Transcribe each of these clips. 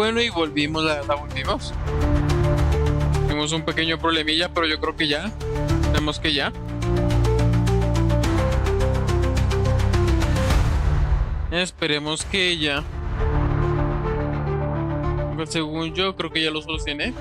Bueno, y volvimos, la verdad, volvimos. Tuvimos un pequeño problemilla, pero yo creo que ya. Tenemos que ya. Esperemos que ya. Según yo, creo que ya lo solucioné.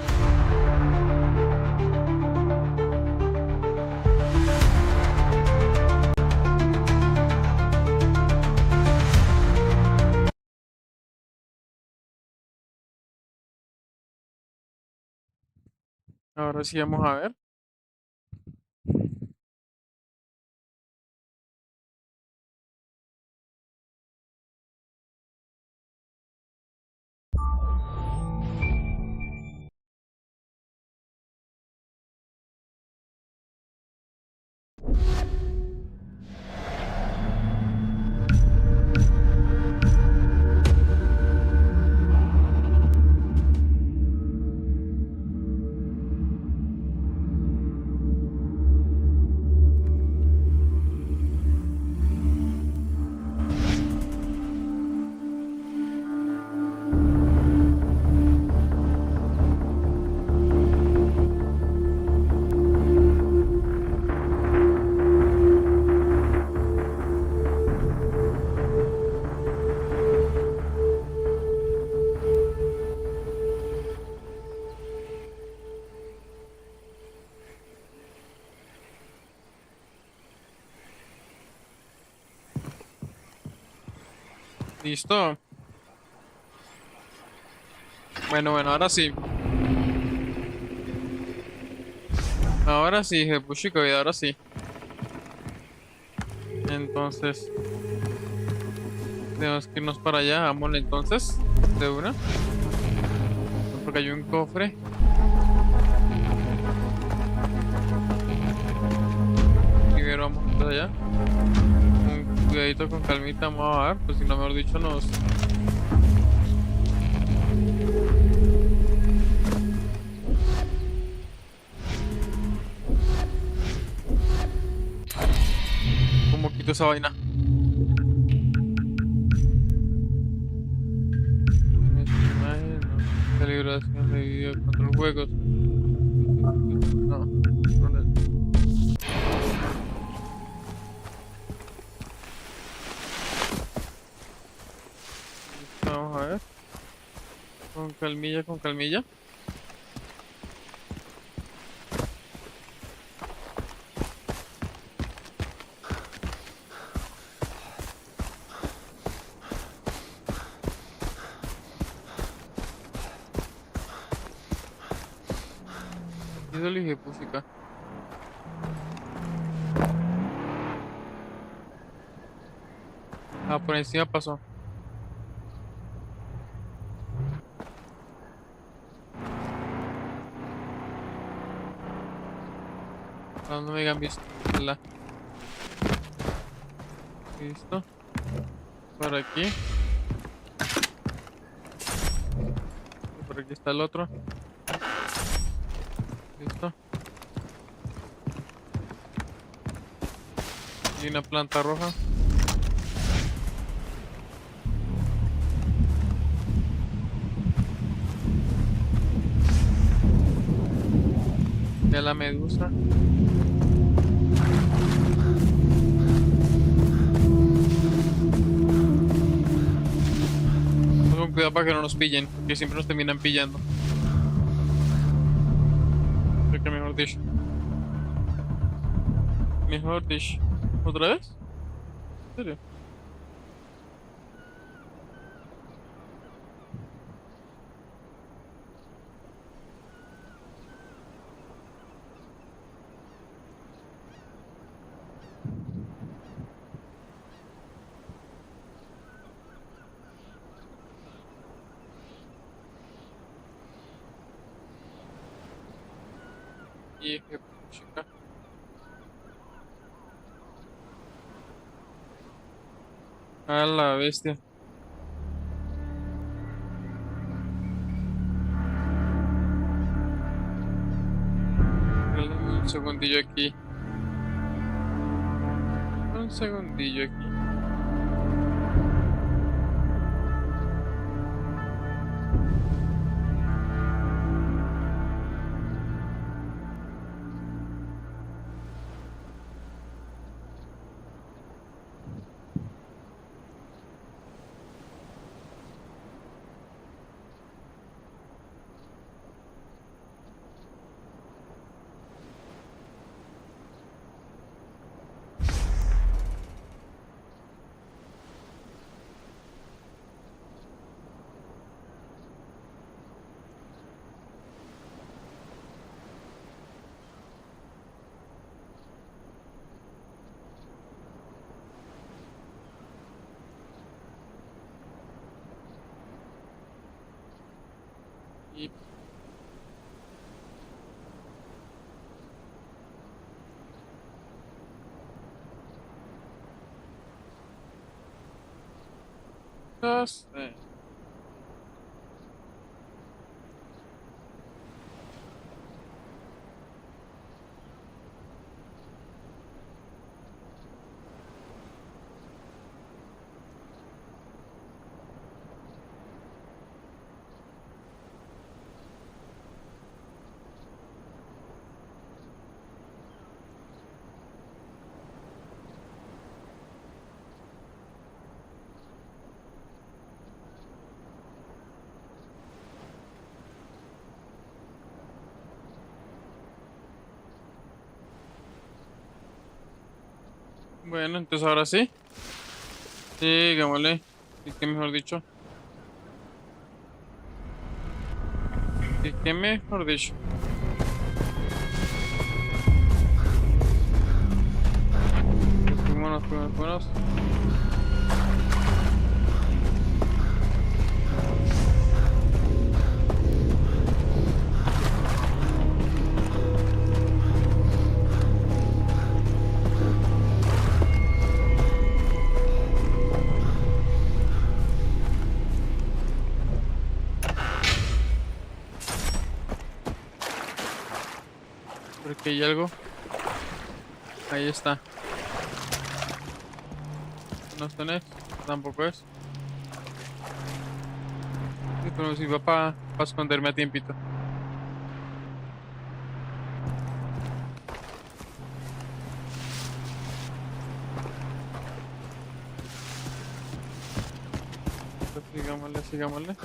Ahora sí vamos a ver. Listo. Bueno, ahora sí. Ahora sí, puchico, ahora sí. Entonces, tenemos que irnos para allá. Vámonos entonces. De una. Porque hay un cofre. Primero vamos para allá. Un cuidadito con calmita, vamos a ver. Pues si no, mejor dicho, nos. ¿Cómo quito esa vaina? Imagen, no. Calibración de video, control juegos. No. Problema. Vamos a ver. Con calmilla, con calmilla. Y eso le dije, puchica. Ah, por encima pasó. Ah, no me hayan visto. La. Listo. Por aquí. Y por aquí está el otro. Listo. Y una planta roja. De la medusa. Con cuidado para que no nos pillen, que siempre nos terminan pillando. Creo que mejor dicho. Mejor dicho. ¿Otra vez? ¿En serio? Y chica. A la bestia. Dale un segundillo aquí. Un segundillo aquí. Y dos, bueno, entonces ahora sí. Sigámosle. ¿Y qué mejor dicho? ¿Y qué mejor dicho? Fuimos, fuimos, fuimos. Porque hay algo. Ahí está. No tenés. Tampoco es. Sí, pero si va para esconderme a tiempito. Pues sigámosle, sigámosle.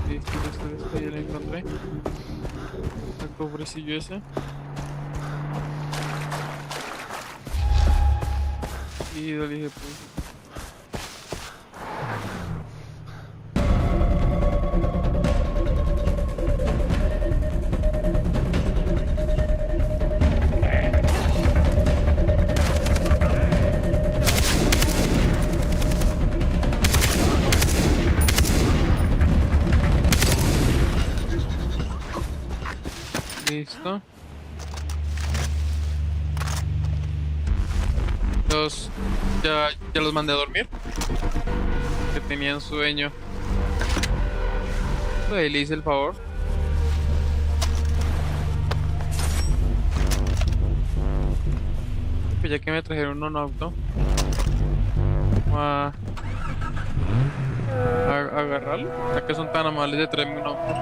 Listo, listo, listo. Ya lo encontré. El cofrecillo ese. Y lo dije, pues. Listo. Los, ya los mandé a dormir. Que tenían sueño. Ahí le hice el favor. Pues ya que me trajeron un auto. Vamos a agarrarlo. Ya que son tan amables de traerme un auto.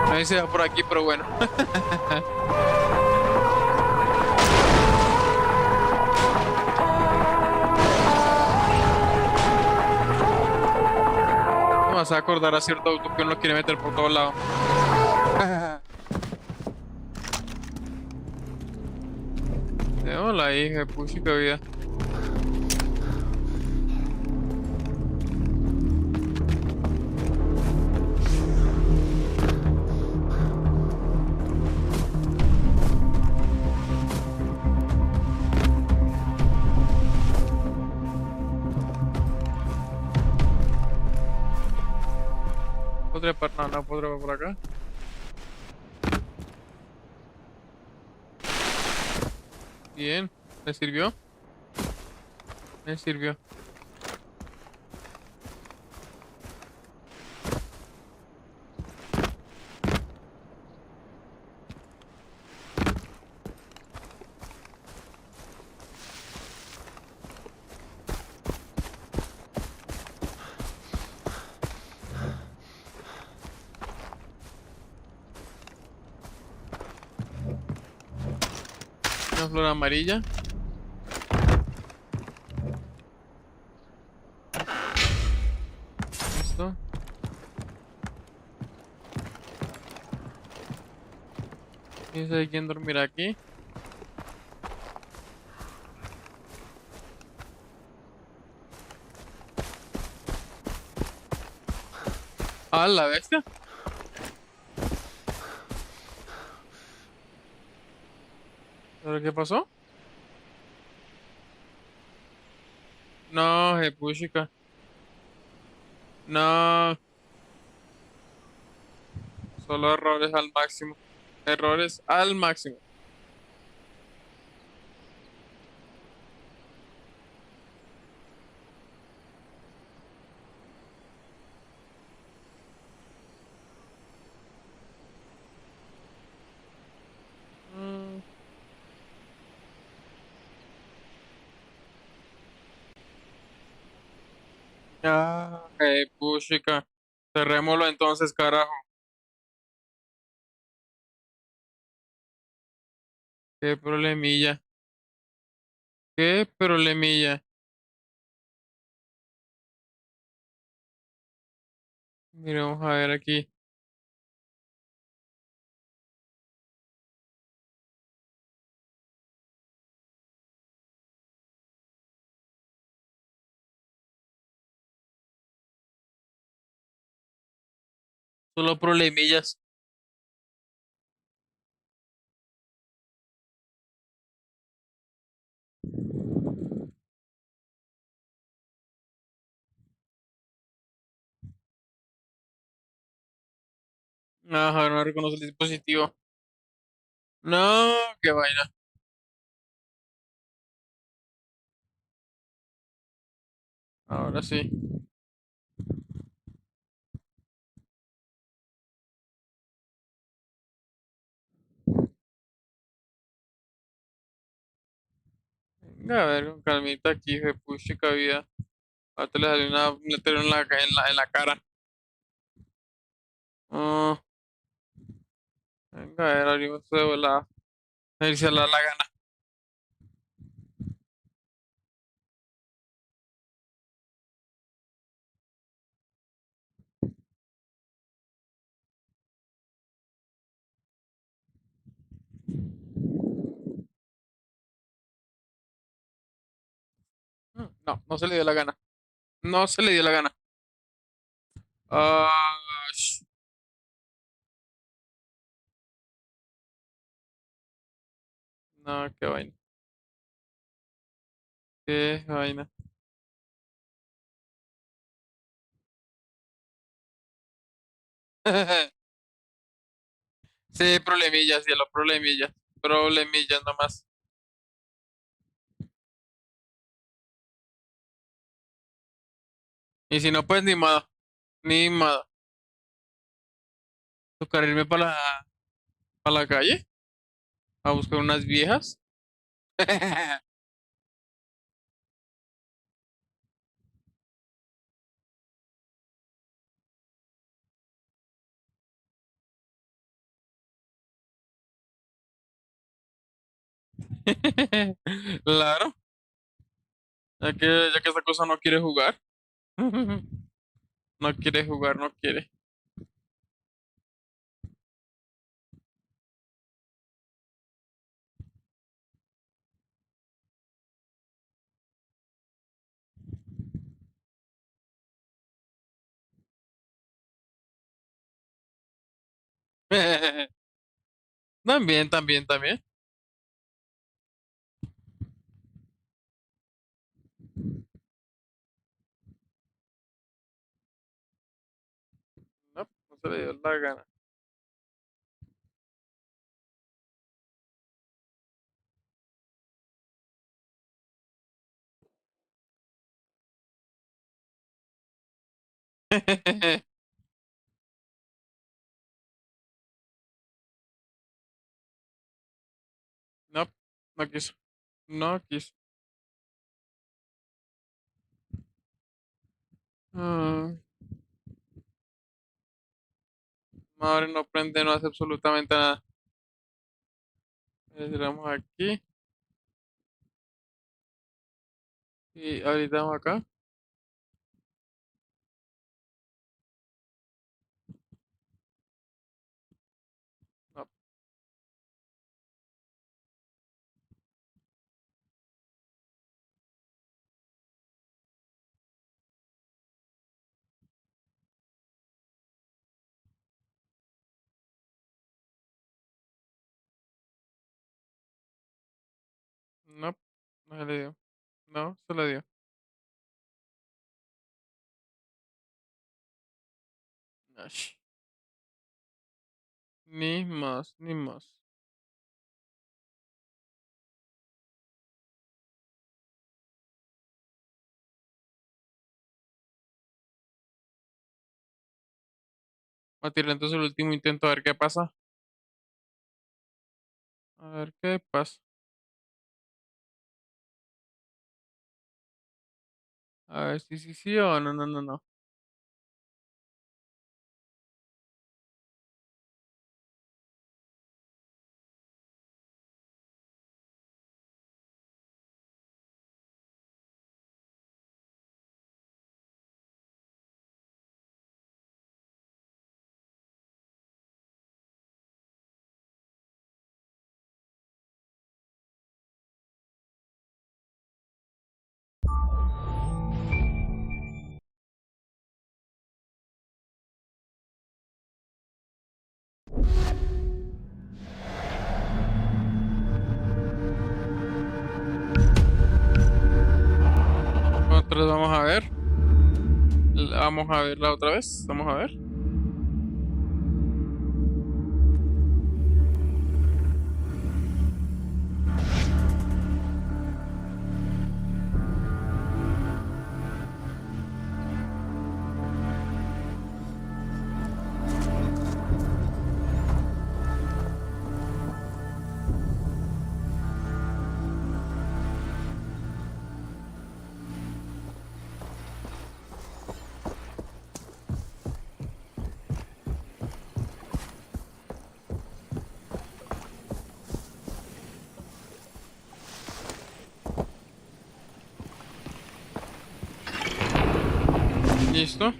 A ver si va por aquí, pero bueno. No vas a acordar a cierto auto que uno quiere meter por todos lados. Hola, hija, puchica vida. ¿Podría parar? No, no podría por acá. Bien, ¿me sirvió? Me sirvió. flor amarilla. Listo. ¿Y si hay quien dormir aquí? Ah, la bestia. ¿Pero qué pasó? No, puchica. No, solo errores al máximo. Errores al máximo. Mm, ah, puchica. Cerrémoslo entonces, carajo. Qué problemilla. Qué problemilla. Miremos a ver aquí. Solo problemillas. Ajá, no reconoce el dispositivo. No, qué vaina. Ahora sí. Venga, a ver, con calmita aquí, puchica vida. Ahorita le salió una, un letrero en la cara. Ah, venga, a ver, abrimos de volada. A ver si la gana. No, no se le dio la gana. No se le dio la gana. Ah, no, qué vaina. Qué vaina. Sí, problemillas, cielo, problemillas. Problemillas nomás. Y si no, pues ni modo. Ni modo. Tocar irme para la calle a buscar unas viejas. Claro, ya que esta cosa no quiere jugar. No quiere jugar, no quiere. También, también, también. No, no se le dio la gana. No, no quiso. No quiso. Ah, madre no prende, no hace absolutamente nada. Vamos aquí. Y ahorita vamos acá. No, no, no se le dio. No, se le dio. Ash. Ni más, ni más. Voy a tirar entonces el último intento a ver qué pasa. A ver qué pasa. A ver si sí, sí o no, no, no, no. Nosotros vamos a ver. Vamos a verla otra vez. Vamos a ver. Listo.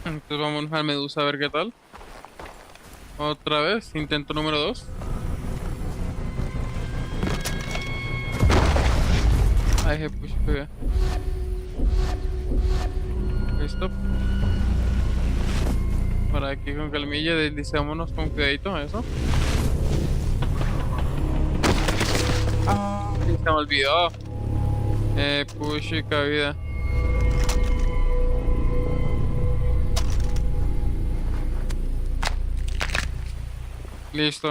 Entonces vamos al Medusa a ver qué tal. Otra vez. Intento número 2. Ay, push, pega. Listo. Para aquí con calmilla, deslicémonos con cuidadito a eso. Ah, se me olvidó. Push y cabida. Listo.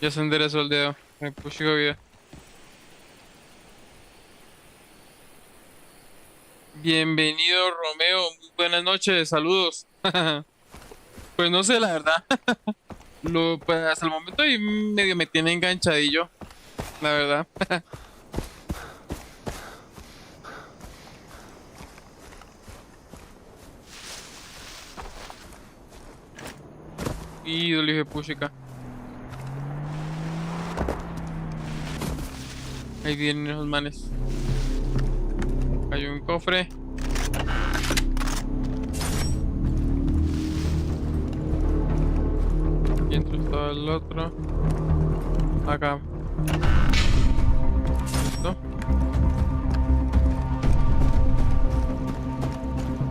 Ya se enderezó el dedo. Push y cabida. Bienvenido, Romeo. Muy buenas noches. Saludos. Pues no sé, la verdad. Pues hasta el momento ahí medio me tiene enganchadillo. La verdad. Y le dije push acá. Ahí vienen esos manes. Hay un cofre. Y entro está el otro. Acá. Listo.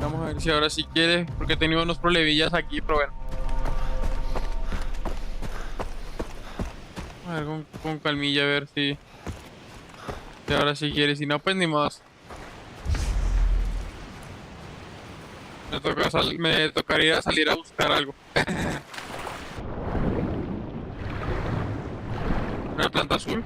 Vamos a ver si ahora sí quiere. Porque he tenido unos problemillas aquí, pero bueno. A ver con calmilla a ver si ahora sí quiere. Si no, pues ni más. Me tocaría salir a buscar algo. Una planta azul.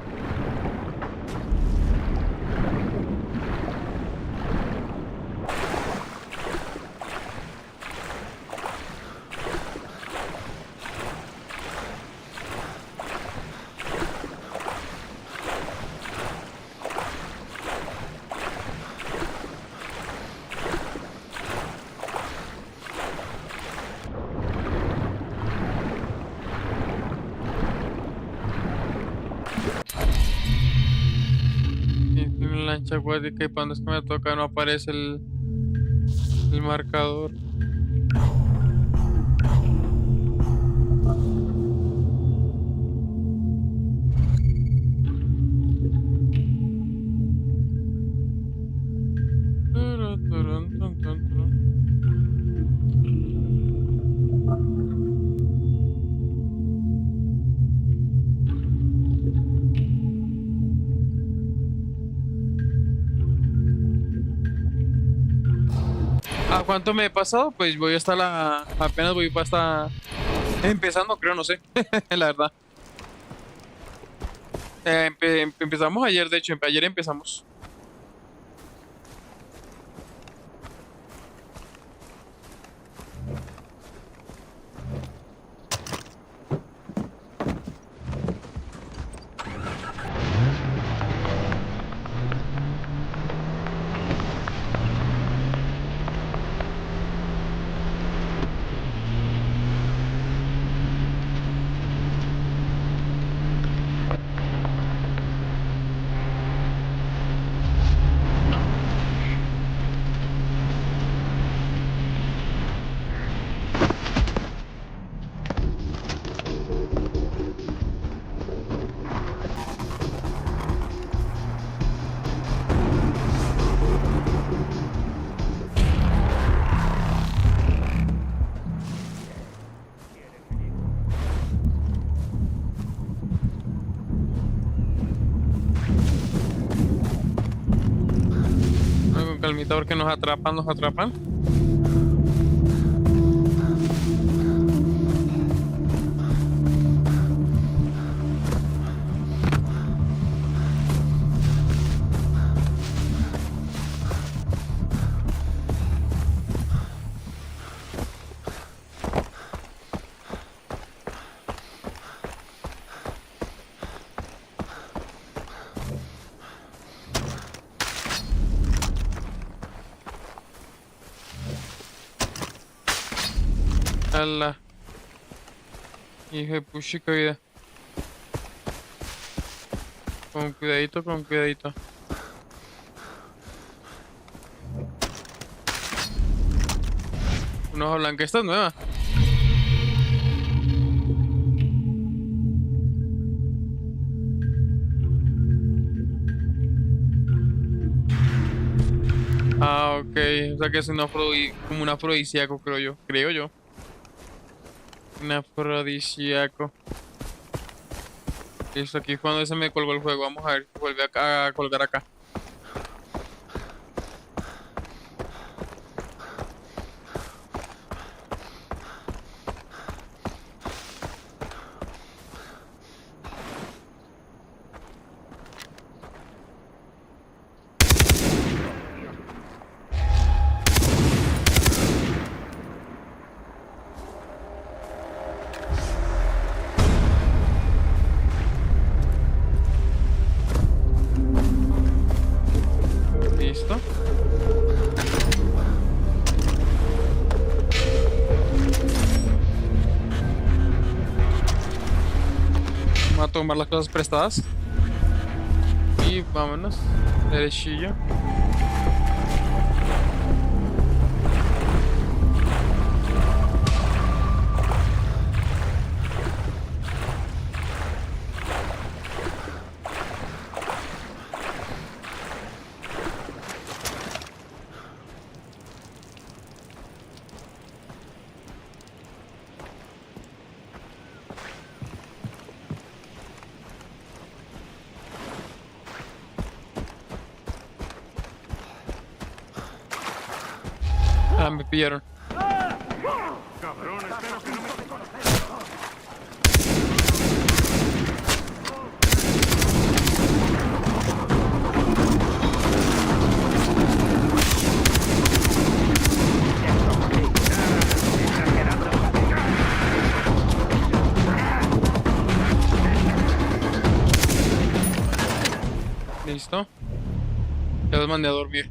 lancha acuática y cuando es que me toca no aparece el marcador. Turun, turun, tun, tun, turun. ¿A cuánto me he pasado? Pues voy hasta apenas voy para hasta empezando, creo, no sé, la verdad. Empezamos ayer, de hecho, ayer empezamos. Con calmita porque nos atrapan, nos atrapan. Ala, hijo de puchica vida. Con cuidadito, con cuidadito. Una hoja blanca, esta es nueva. Ah, ok. O sea que es como un afrodisíaco, creo yo. Creo yo. Un afrodisíaco. Listo, aquí cuando se me colgó el juego. Vamos a ver si vuelve a colgar acá. Listo. Vamos a tomar las cosas prestadas. Y vámonos. Derechillo. Ah, me pillaron. Cabrón, espero que no me... Listo. Ya los mandé a dormir.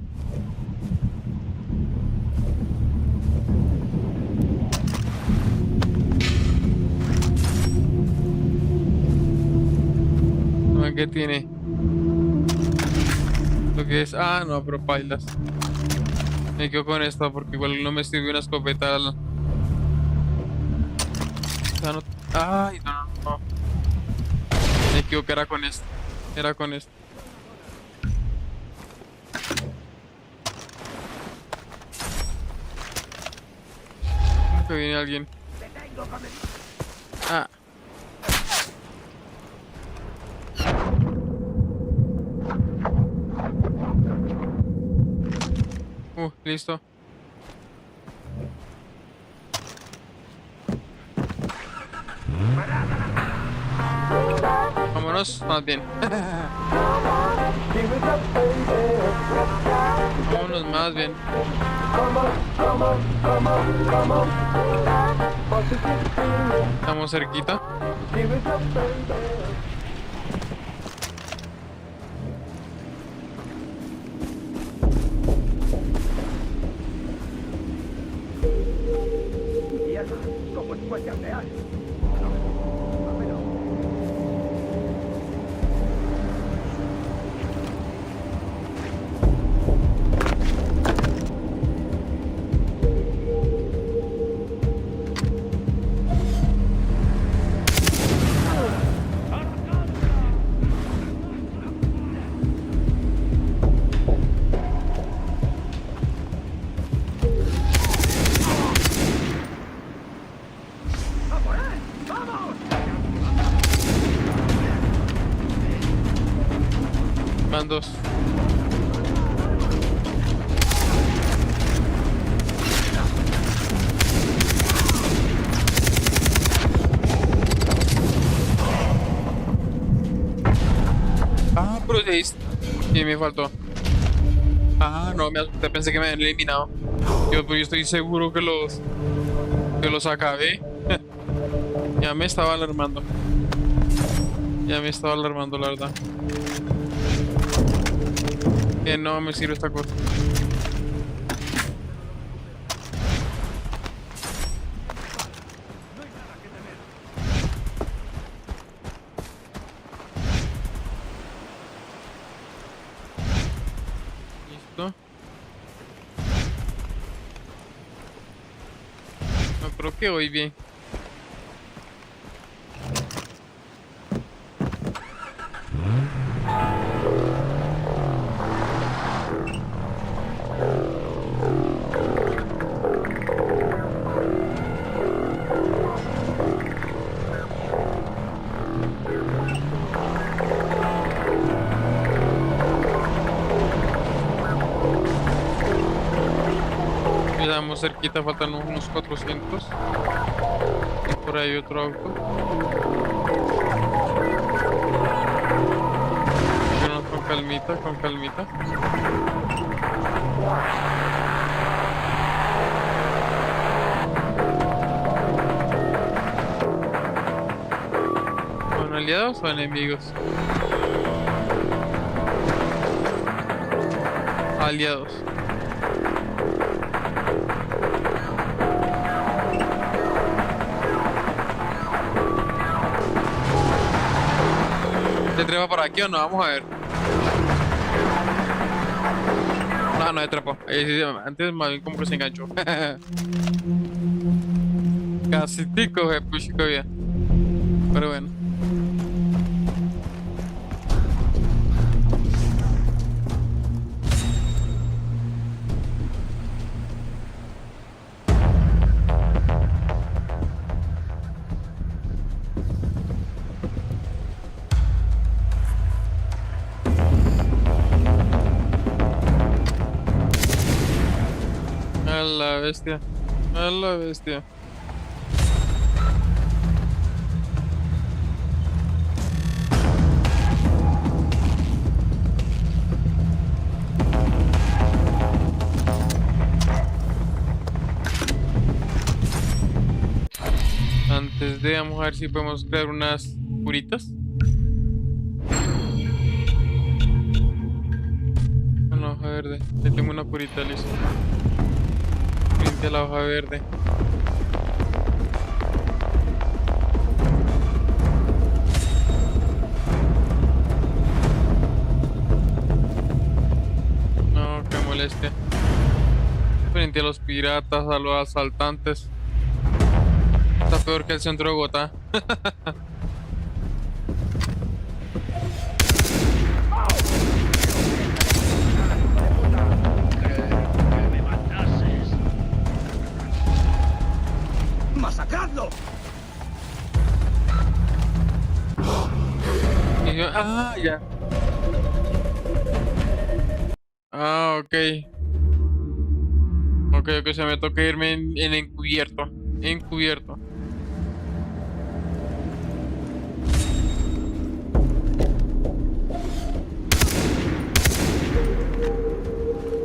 A ver qué tiene. Lo ¿Esto qué es? Ah, no, pero pailas. Me quedo con esta porque igual no me sirve una escopeta. Esta no- Ay, no, no, no. Me equivoqué, era con esta. Era con esta. Como que viene alguien. Ah, listo. Vámonos, más bien. Vámonos más bien. Estamos cerquita. Van dos. Ah, pero sí, me faltó. Ah, no, me asusté, pensé que me habían eliminado. Pues yo estoy seguro que los acabé. Ya me estaba alarmando. Ya me estaba alarmando, la verdad. Que no me sirve esta cosa. Listo. No creo que voy bien. Quedamos cerquita, faltan unos 400. Y por ahí otro auto. Bueno, con calmita, con calmita. ¿Son aliados o enemigos? Aliados. ¿Se trepa por aquí o no? Vamos a ver. No, no se trepó. Antes más bien como que se enganchó. Casi tico, puchico bien. Pero bueno. A la bestia. A la bestia. Antes de vamos a ver si podemos crear unas curitas. Una hoja verde. Ahí tengo una curita, listo. Limpia la hoja verde. molestia. Frente a los piratas, a los asaltantes. Está peor que el centro de Bogotá. Que me matases. ¡Masacradlo! Y yo, ya. Ok. Ok, se me toca irme en encubierto. Encubierto.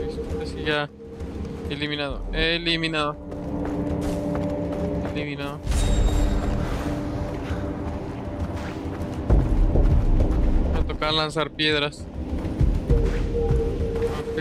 Listo, así ya. Eliminado. Eliminado. Eliminado. Me toca lanzar piedras. Ok.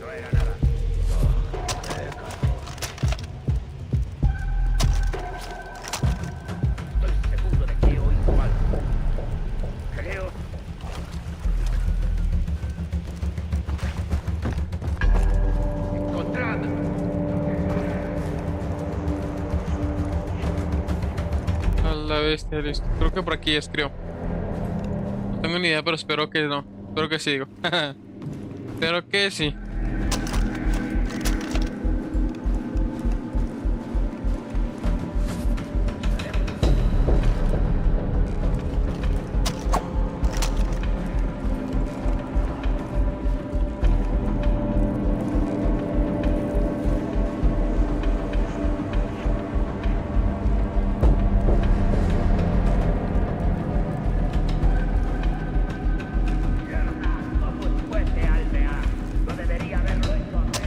No era nada. Estoy seguro de que he oído algo. Creo. Encontrad. A la bestia, listo. Creo que por aquí es, creo. No tengo ni idea, pero espero que no. Espero que sí, digo. Espero que sí. ¿Cómo fuese alvear? No debería haberlo hecho antes.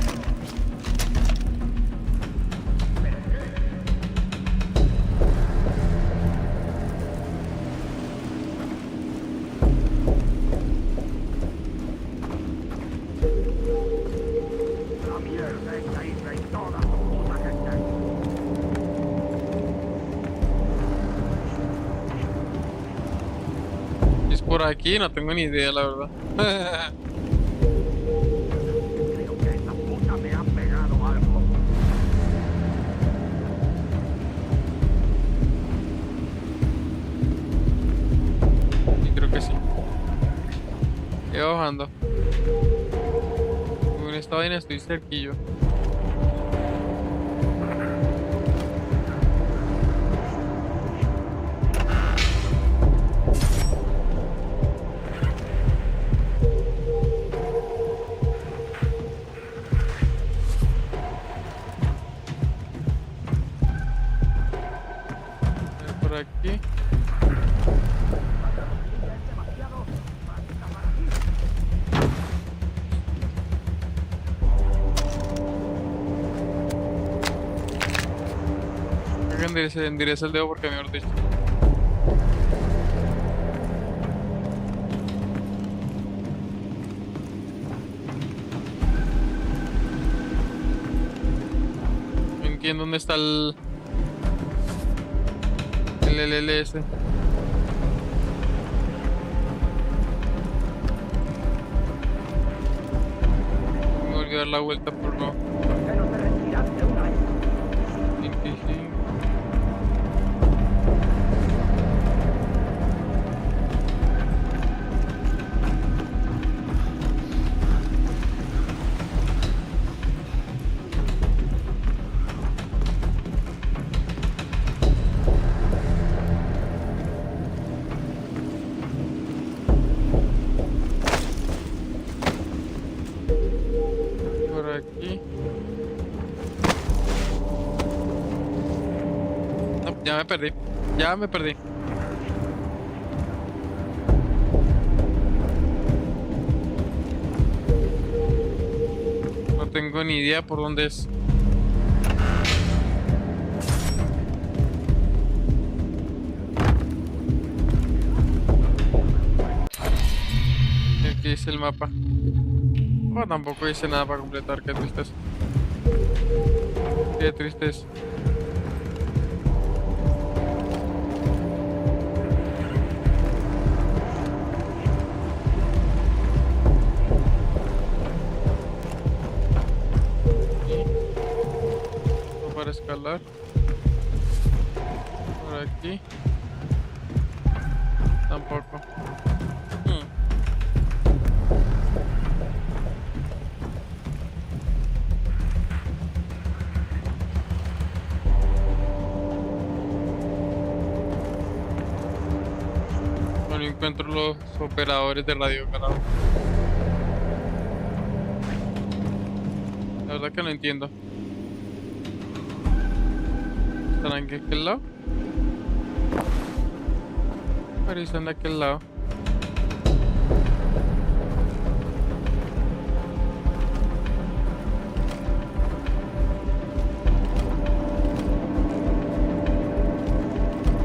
Pero la mierda esta isla y toda su puta gente. Si es por aquí, no tengo ni idea, la verdad. Creo que esa puta me ha pegado algo. Y creo que sí. Voy bajando. Con esta vaina estoy cerquillo. Por aquí. Creo que endereza el dedo porque mejor dicho. No entiendo dónde está el LLS. Me volví a dar la vuelta por no. ¿Por qué no te retiraste una vez? 25. Por aquí. No, ya me perdí. Ya me perdí. No tengo ni idea por dónde es. Aquí dice el mapa. Oh, tampoco dice nada para completar. Qué tristeza. Qué tristeza. Para escalar por aquí tampoco. No encuentro los operadores de radio, carajo. La verdad que no entiendo. ¿Estarán aquí a aquel lado? Pero están de aquel lado.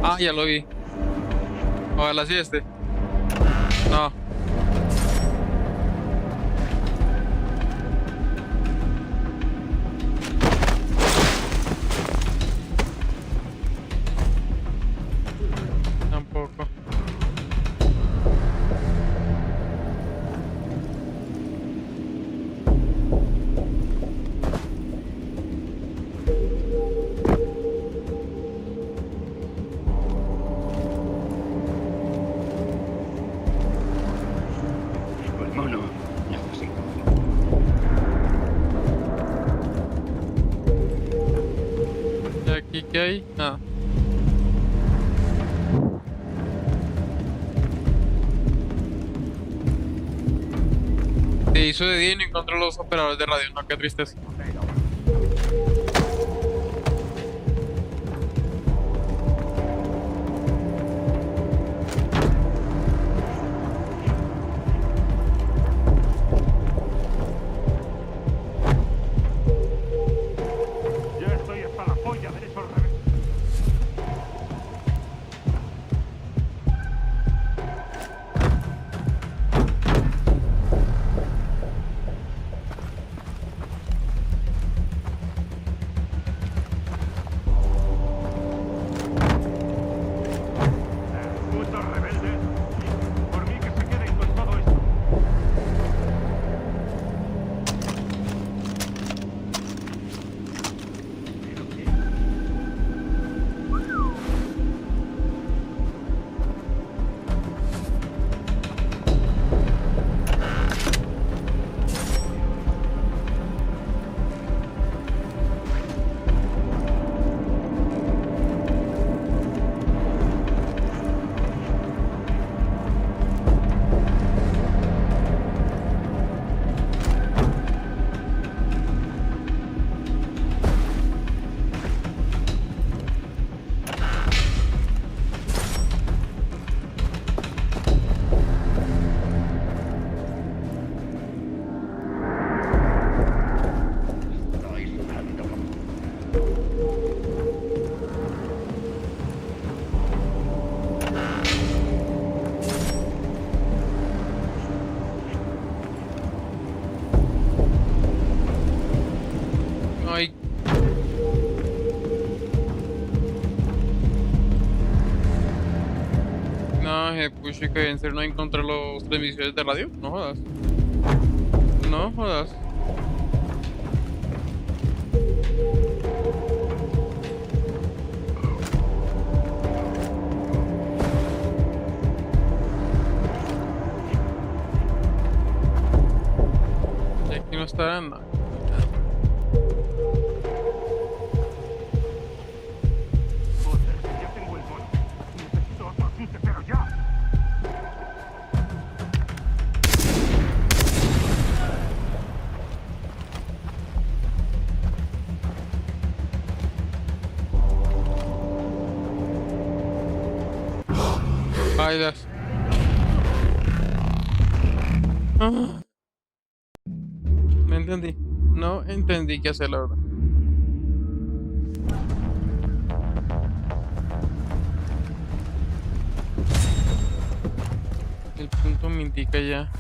Ah, ya lo vi. Ojalá sí este. No. Tampoco. El mono. Necesito. ¿Y aquí qué hay? Nada. Se hizo de día y no encontró los operadores de radio. No, qué tristeza. Ya estoy hasta la polla de esos rebeldes. Putos rebeldes. Por mí que se queden con todo esto. ¿Pero qué? Estoy sudando. Ay. No, push que en serio no encontré los transmisores de radio. No jodas. No jodas. Y aquí no estarán. No. Joder, que ya tengo el mono. Necesito otro chute, pero ya. Ay, Dios. Ah. Me entendí. No entendí qué hacer, la verdad. El punto me indica ya.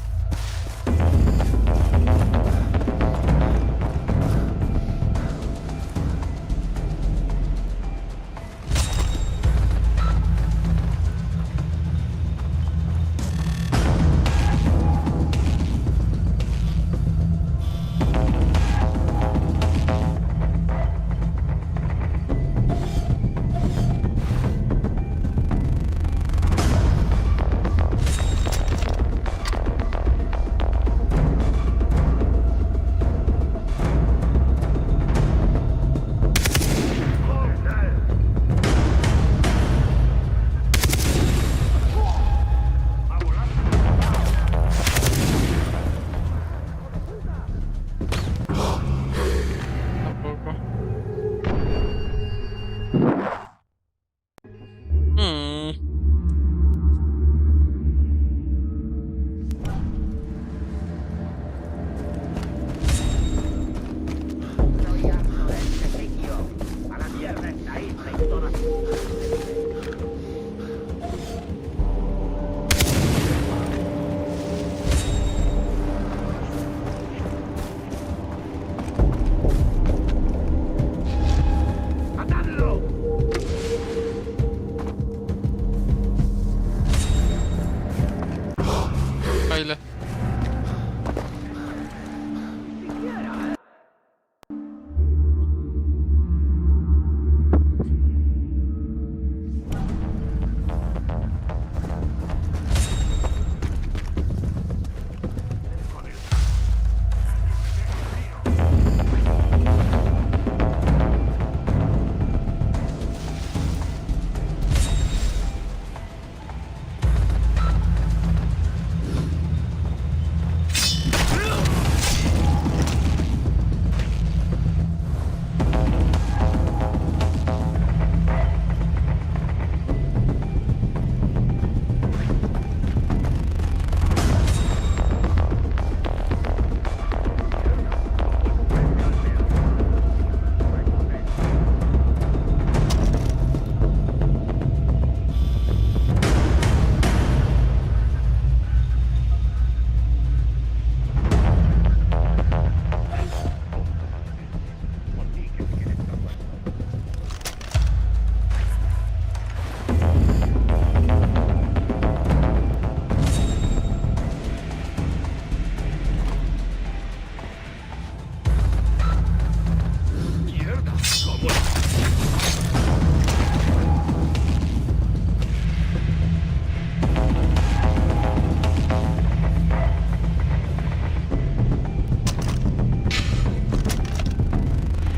Tampoco. Mm. Estoy harto de este sitio. A la mierda esta isla y todas sus... ¡Matadlo! Baila.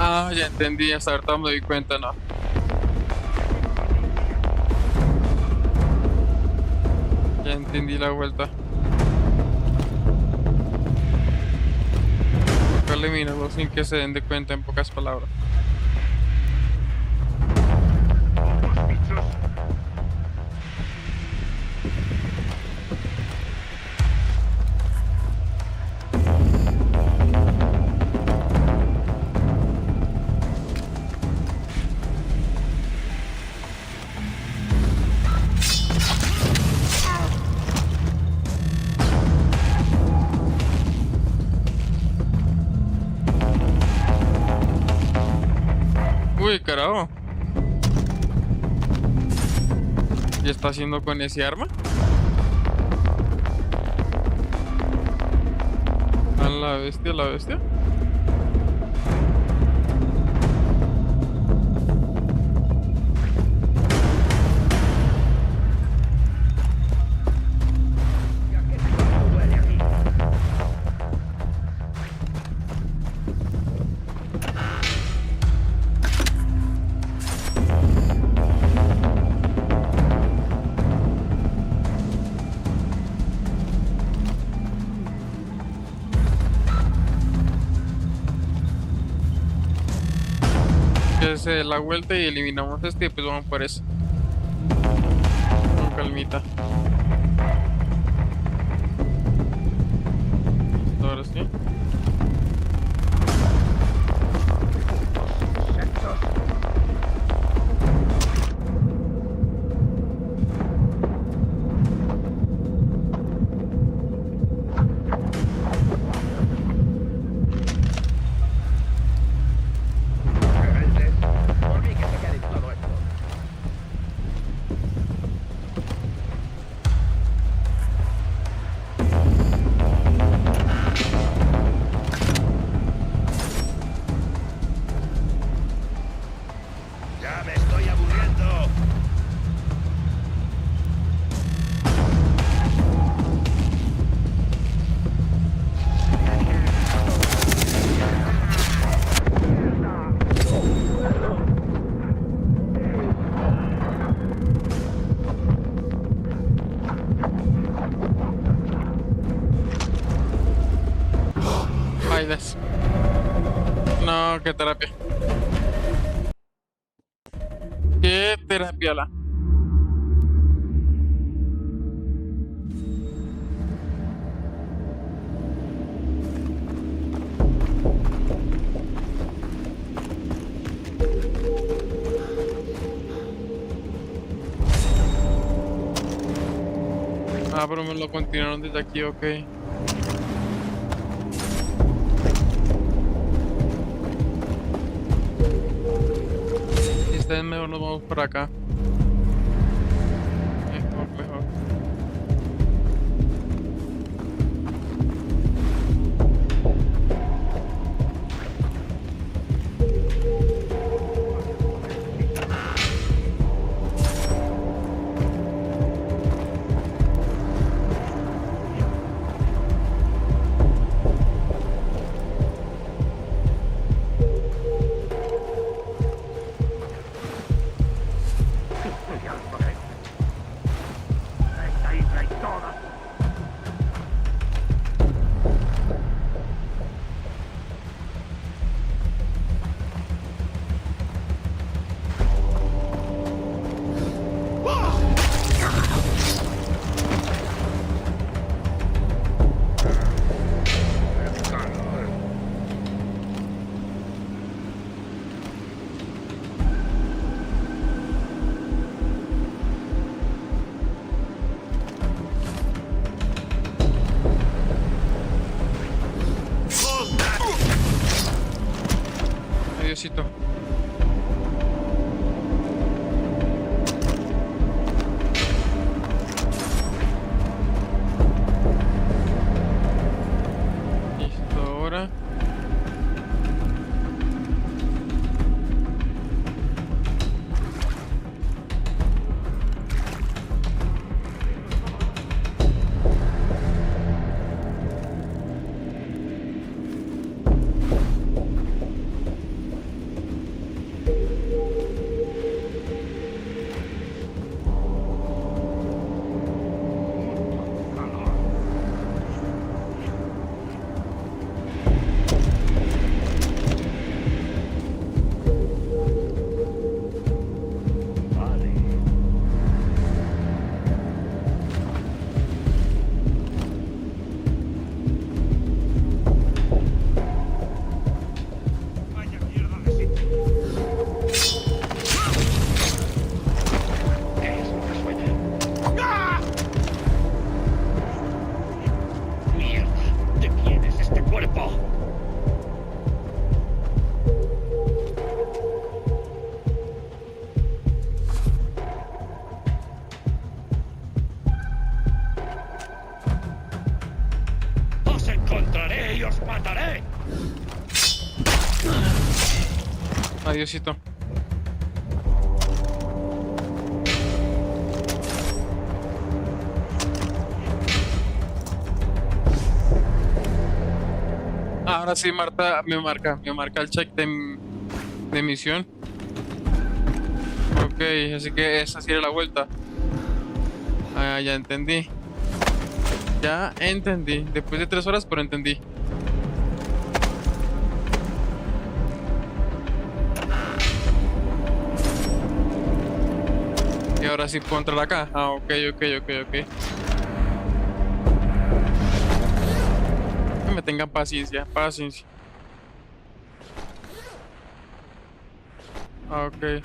Ah, ya entendí, hasta ahorita me doy cuenta, no. Ya entendí la vuelta. Toca eliminarlo sin que se den de cuenta, en pocas palabras. Los bichos. Uy, carajo. ¿Qué está haciendo con ese arma? A la bestia, a la bestia. ¿Y a qué tanto huele aquí? Que se dé la vuelta y eliminamos este y pues vamos por eso. Con calmita. Ahora sí. Bailas. No, qué terapia. Qué terapia la. Ah, pero me lo continuaron desde aquí, ok. Si está bien, mejor nos vamos por acá. Mejor, mejor. Ya lo sabéis. Esta isla y todas. Adiósito. Listo, ahora. Vale. Vaya mierda de sitio. ¿Qué es lo que suena? ¡Mierda! ¿De quién es este cuerpo? ¡Os encontraré y os mataré! Adiósito. Ahora sí, Marta, me marca el check de misión. Ok, así que esa sí era la vuelta. Ah, ya entendí. Ya entendí. Después de 3 horas, pero entendí. Y ahora sí puedo entrar acá. Ah, ok. Que me tengan paciencia. Ah, ok.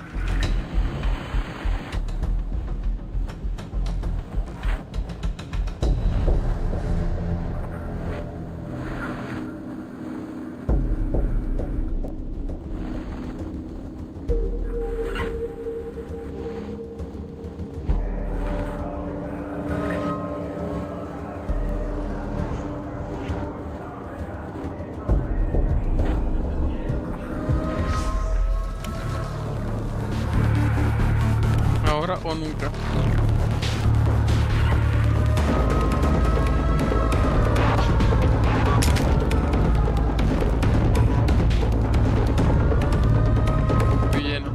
Ahora o nunca. Estoy lleno.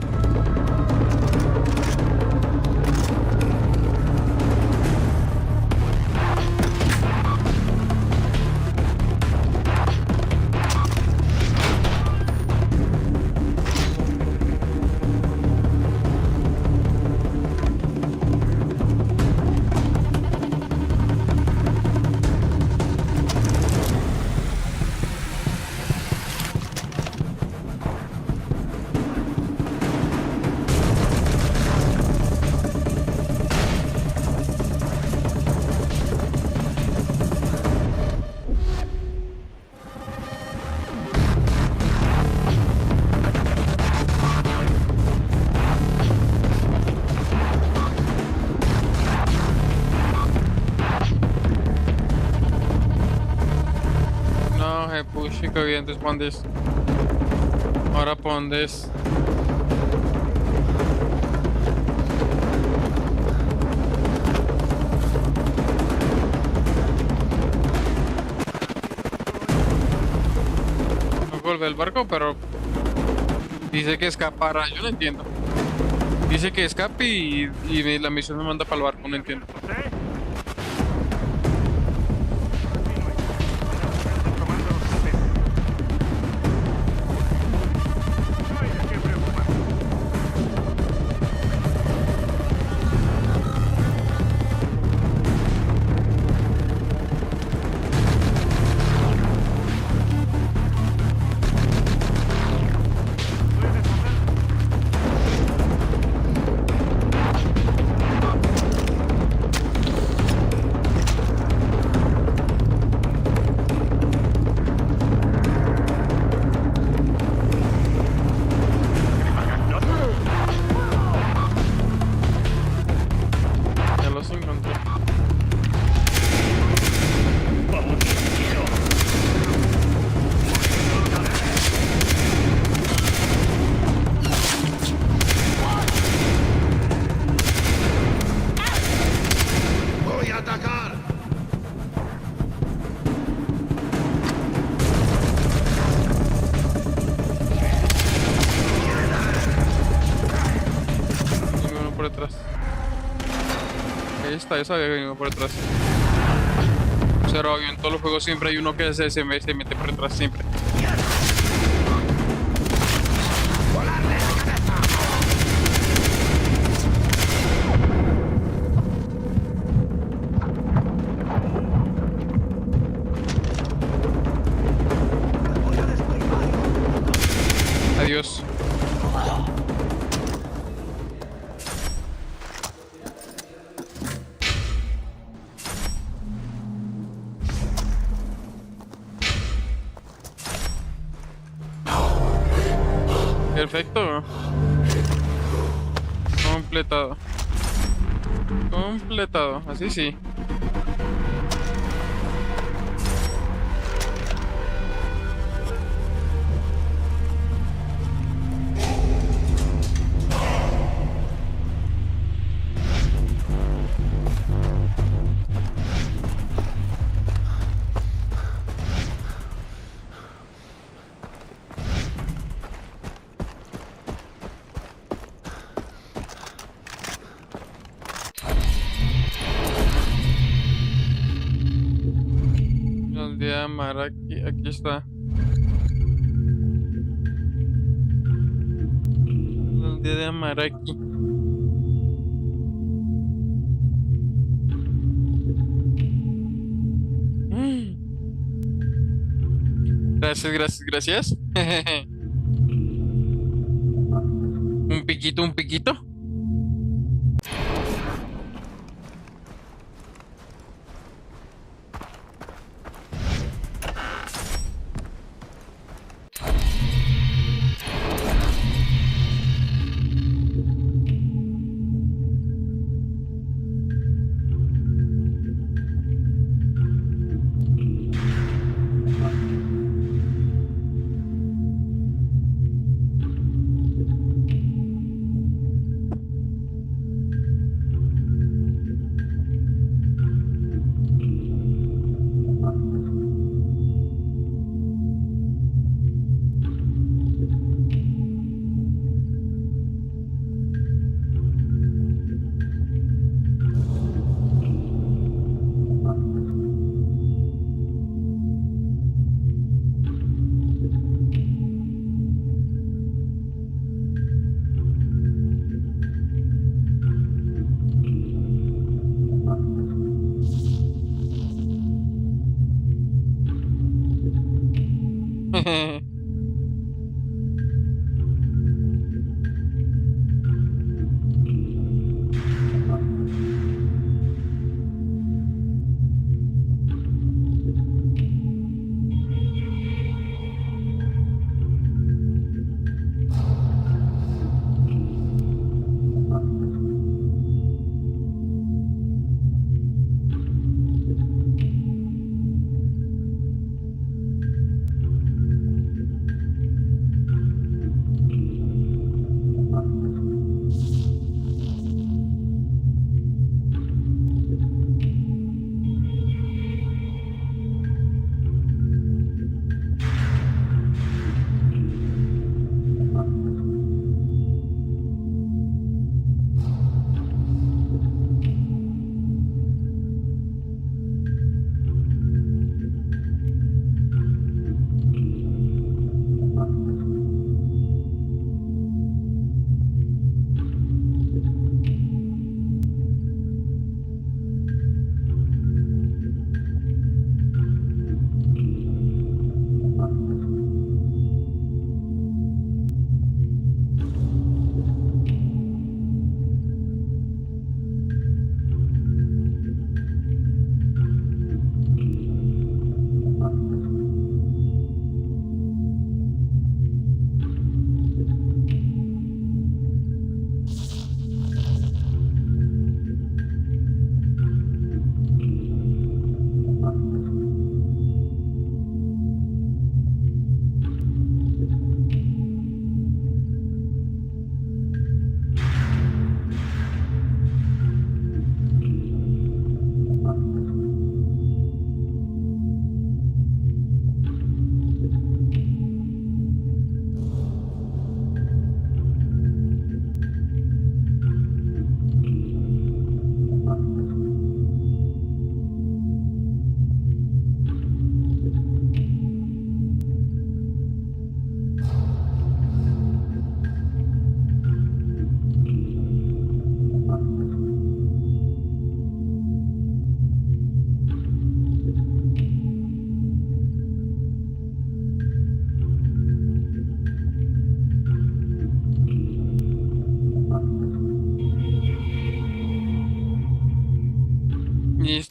Ay, pucha, qué bien, respondes. Ahora pondes. No vuelve el barco, pero dice que escapara. Yo no entiendo. Dice que escape y la misión me manda para el barco. No entiendo. ¿Usted? Tomando los papeles. No hay de qué preocuparse. ¿Puedes desmontar? Ya los encontré. Vamos, quiero. ¡Voy a atacar! Hay uno por detrás. Ahí está, yo sabía que hay uno por detrás. Pero obvio, en todos los juegos siempre hay uno que se mete por detrás, siempre. Adiós. Perfecto. Completado. Completado. Así sí. La aldea Maraki, aquí está. La aldea de Maraki. Gracias, gracias, gracias. Un piquito, un piquito.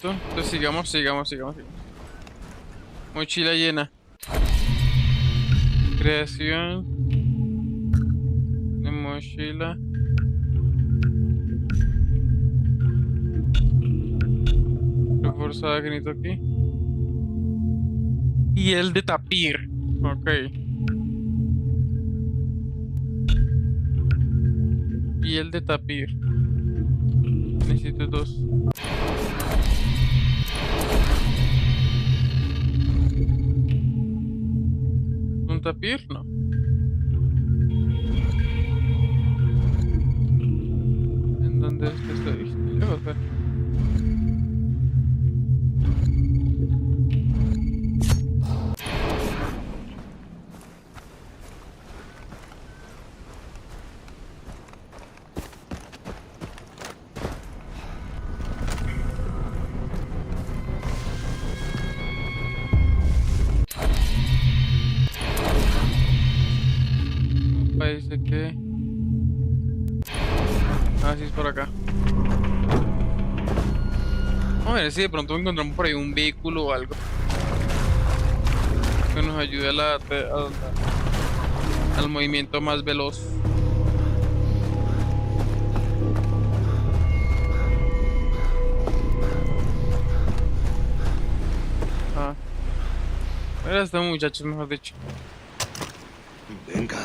Listo. Entonces sigamos. Mochila llena. Creación de mochila. Reforzada que necesito aquí. Y el de tapir. Ok. Y el de tapir. Necesito 2. ¿Un tapir? No. ¿En dónde es que estoy? Lejos, ¿eh? Parece que... Ah, sí, es por acá. Vamos a ver si de pronto encontramos por ahí un vehículo o algo que nos ayude al movimiento más veloz. Ah, era este muchacho, mejor dicho. Venga,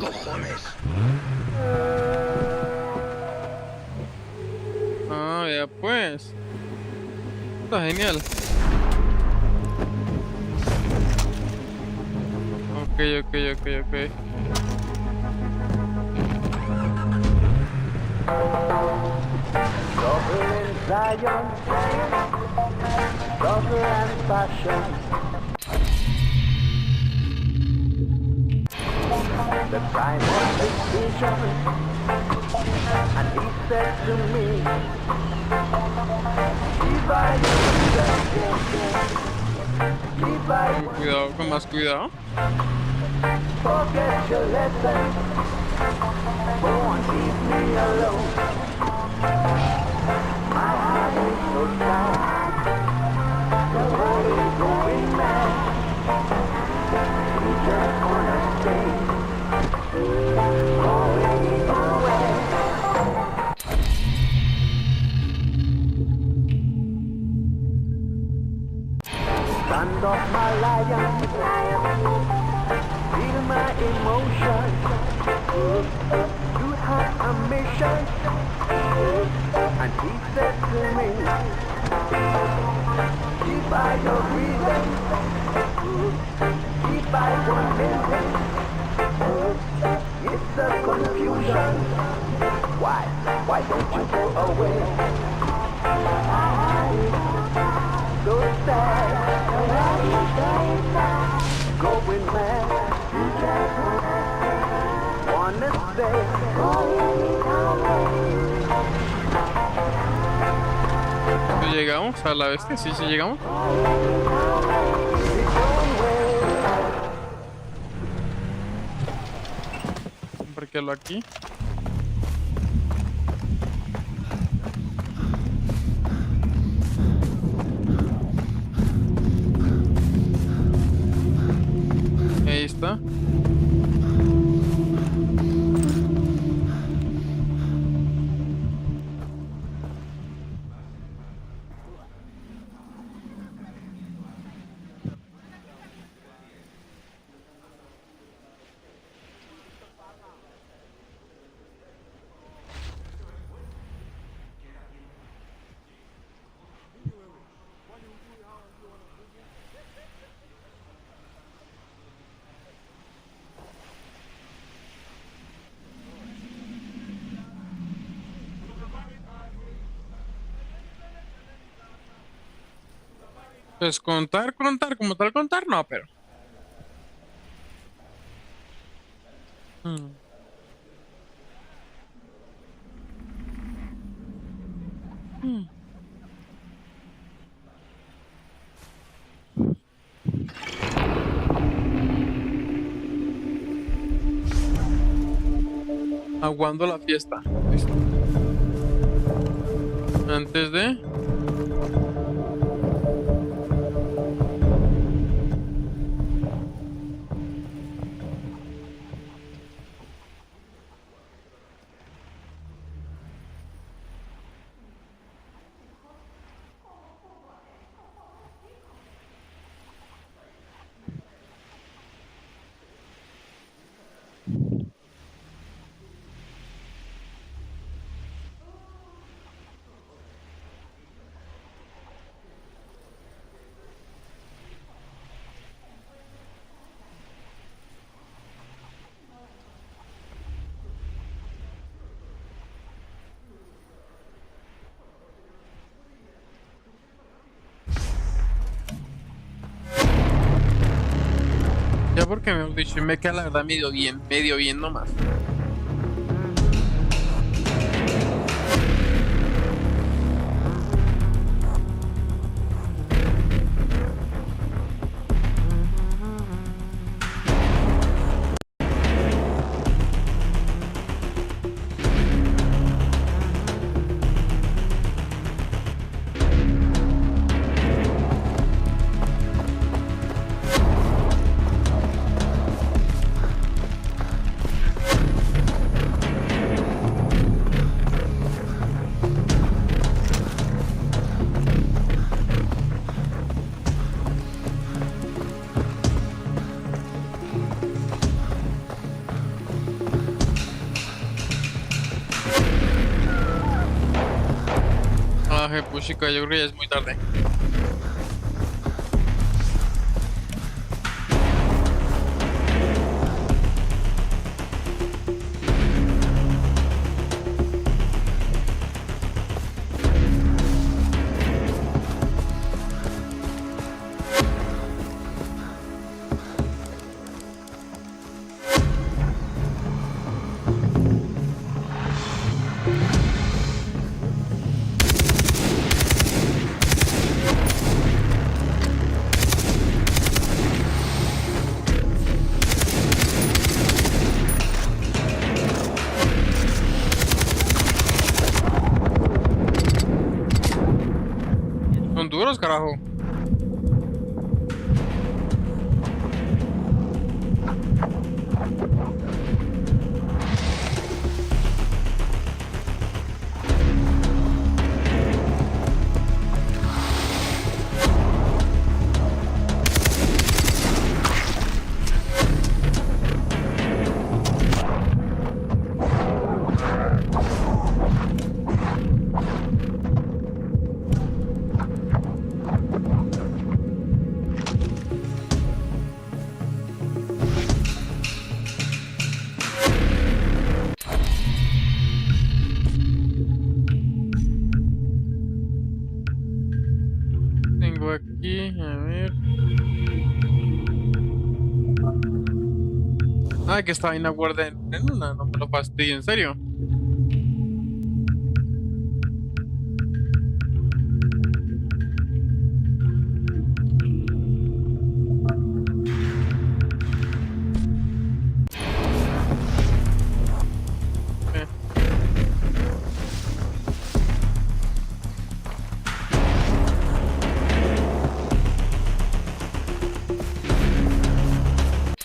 cojones. Ah, ya pues. Está genial. Ok. Suffer in Zion, suffer and passion. The time of decision, and he said to me, "Keep by keep by, Cuidado, con más cuidado. forget your lesson, go and leave me alone. My heart is so sad, the world is going mad. We just wanna stay, going away." Stand up, my lion, feel my emotion. You have a mission, and he said to me, keep by your reason, keep by your living. It's a confusion. Why don't you go away? So sad, going mad. Wanna stay. ¿Sí llegamos a la bestia? Sí llegamos. Parquearlo aquí. Ahí está. Pues contar, como tal contar, no, pero. Hmm. Hmm. Aguando la fiesta. Listo. Antes de... Ya porque me he dicho, me queda la verdad medio bien nomás. Ah, puchica, yo creo que ya es muy tarde. Son duros, carajo. Tengo aquí, a ver. Ah, que esta vaina guarda en una, no me lo fastidio, en serio. Eh,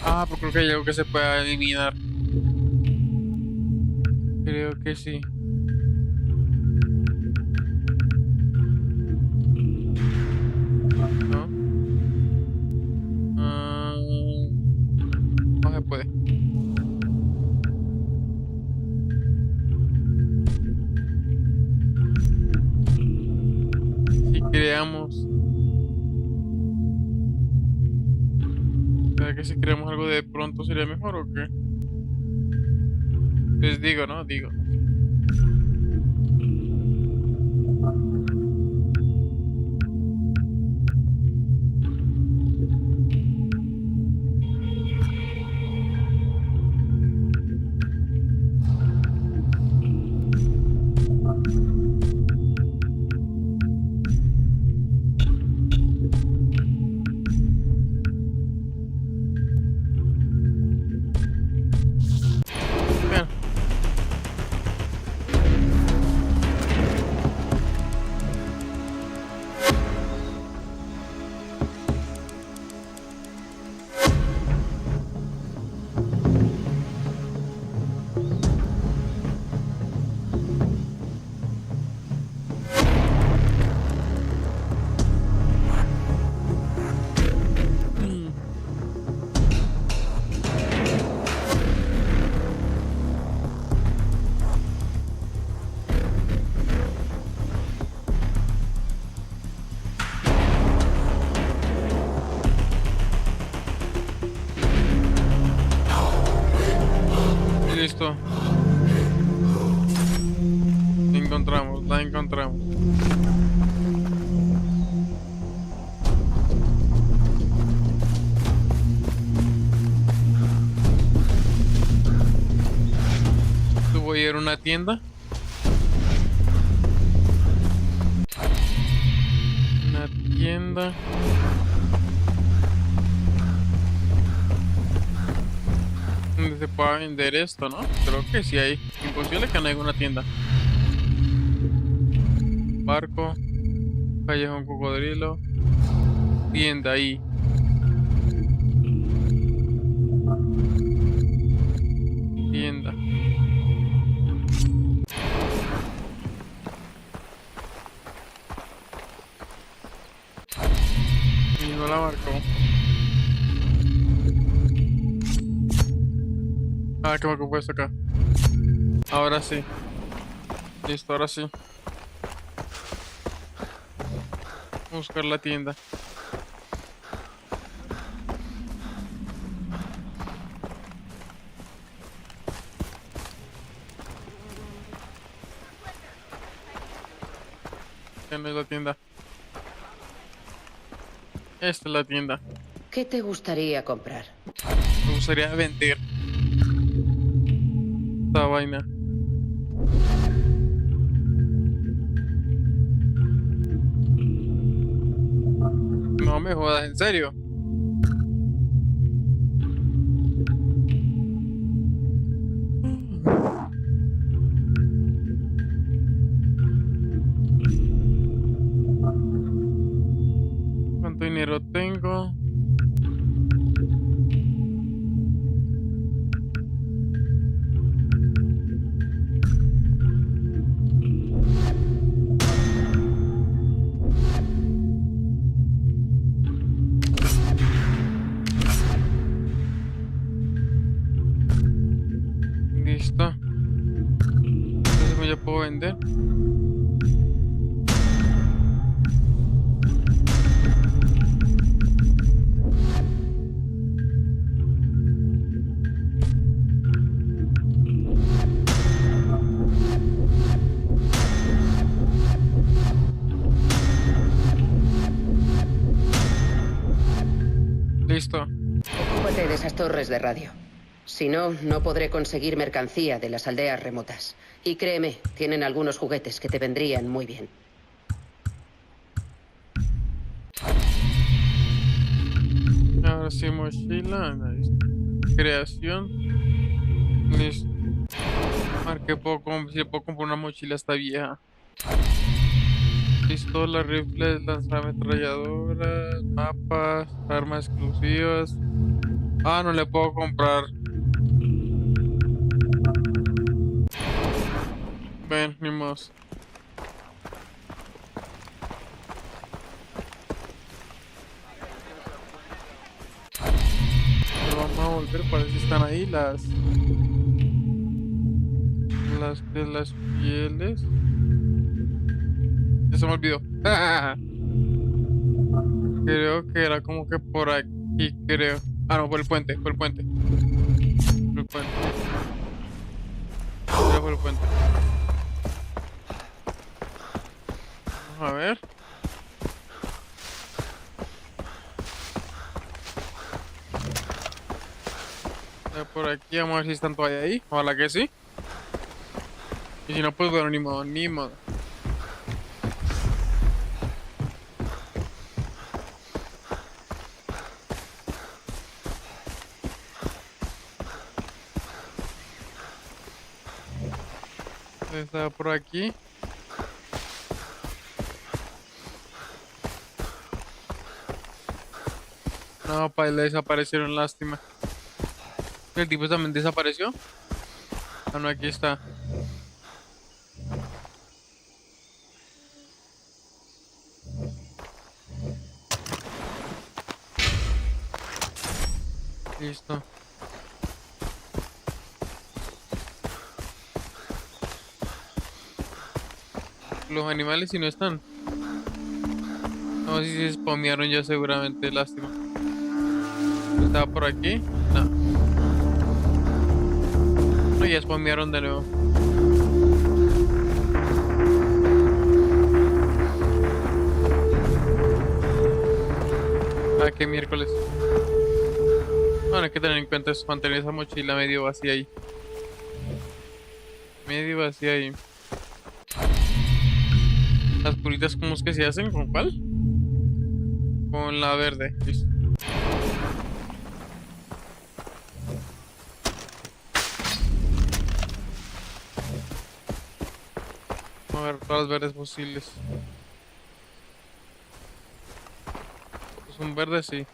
Ah, pues creo que hay algo que se pueda eliminar. Creo que sí. ¿No? Ah, no se puede. Si creamos. ¿Será que si creamos algo de pronto sería mejor o qué? Les digo, ¿no? Digo. Vean. Mm. Y listo. La encontramos, la encontramos. voy a ir a una tienda. Una tienda. Donde se pueda vender esto, ¿no? Creo que sí hay. Imposible que no haya una tienda. Barco. Callejón cocodrilo. Tienda ahí. Tienda. Y no la marcó. Ah, que marcó puesto acá. Ahora sí. Listo, ahora sí. Buscar la tienda. Esta no es la tienda. Esta es la tienda. ¿Qué te gustaría comprar? Me gustaría vender esta vaina. No me jodas, en serio. ¿Cuánto dinero tengo? Listo. Entonces ya puedo vender. Listo. Ocúpate de esas torres de radio. Si no, no podré conseguir mercancía de las aldeas remotas. Y créeme, tienen algunos juguetes que te vendrían muy bien. Ahora sí, mochila. Nice. Creación. Listo. Marqué si puedo comprar una mochila esta vieja. Pistola, rifles, lanzametralladoras, mapas, armas exclusivas. Ah, no le puedo comprar. Ven, ni más. Vamos a volver, parece que están ahí las pieles. Ya se me olvidó. Creo que era como que por aquí, creo. Ah, no, por el puente, por el puente. Por el puente. Era por el puente. Vamos a ver. Por aquí, vamos a ver si están todavía ahí. Ojalá que sí. Y si no, pues bueno, ni modo, ni modo. Está por aquí. No, para le desaparecieron, lástima. El tipo también desapareció. Ah, no, aquí está. Listo. Los animales si no están. No, si se spamearon ya seguramente, lástima. ¿Estaba por aquí? No. No, ya spamearon de nuevo. Ah, qué miércoles. Bueno, hay que tener en cuenta eso, mantener esa mochila medio vacía ahí. Medio vacía ahí. Las puritas, ¿cómo es que se hacen? ¿Con cuál? Con la verde. Listo. Vamos a ver todas las verdes posibles. Es un verde, sí.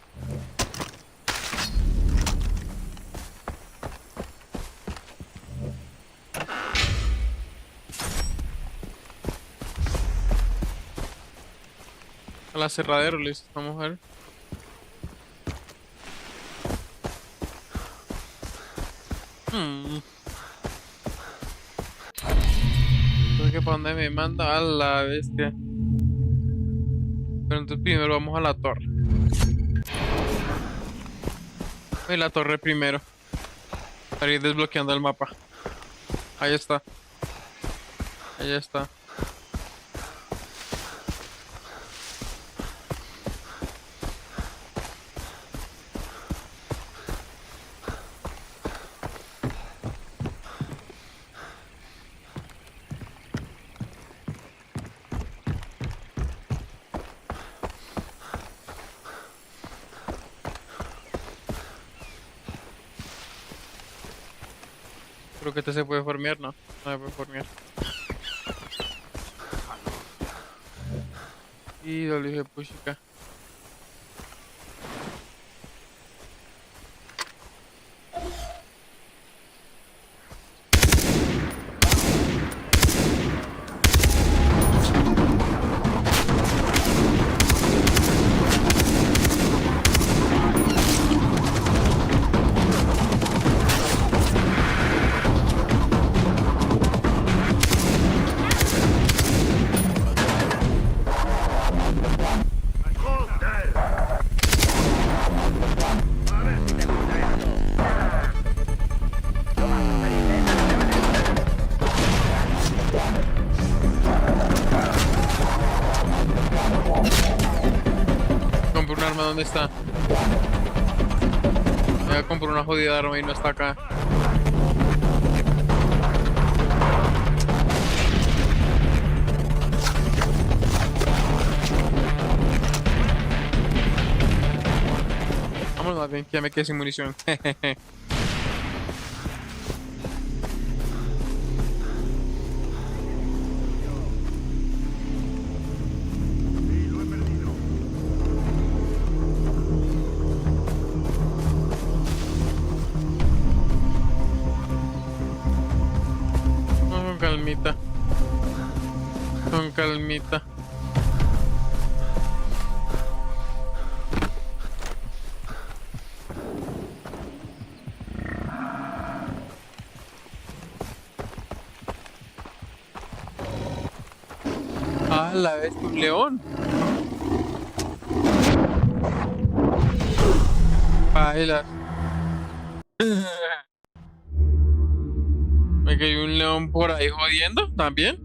A la cerradero, listo. Vamos a ver. Entonces, ¿para dónde me manda? A la bestia. Pero entonces primero vamos a la torre. Y la torre primero. Para ir desbloqueando el mapa. Ahí está. Ahí está. Creo que este se puede farmear, ¿no? No se puede farmear. Y lo dije puchica. Compré un arma, ¿dónde está? Voy a comprar una jodida arma y no está acá. Vamos más bien, que ya me quedé sin munición. Sí, lo he perdido. Con calmita. Con calmita. Ah, la vez un león. Baila. Me cayó un león por ahí jodiendo también.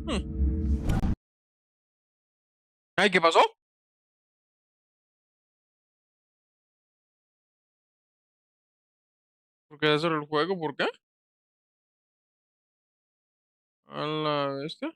Ay, ¿qué pasó? ¿Por qué hacer el juego? ¿Por qué? A la bestia.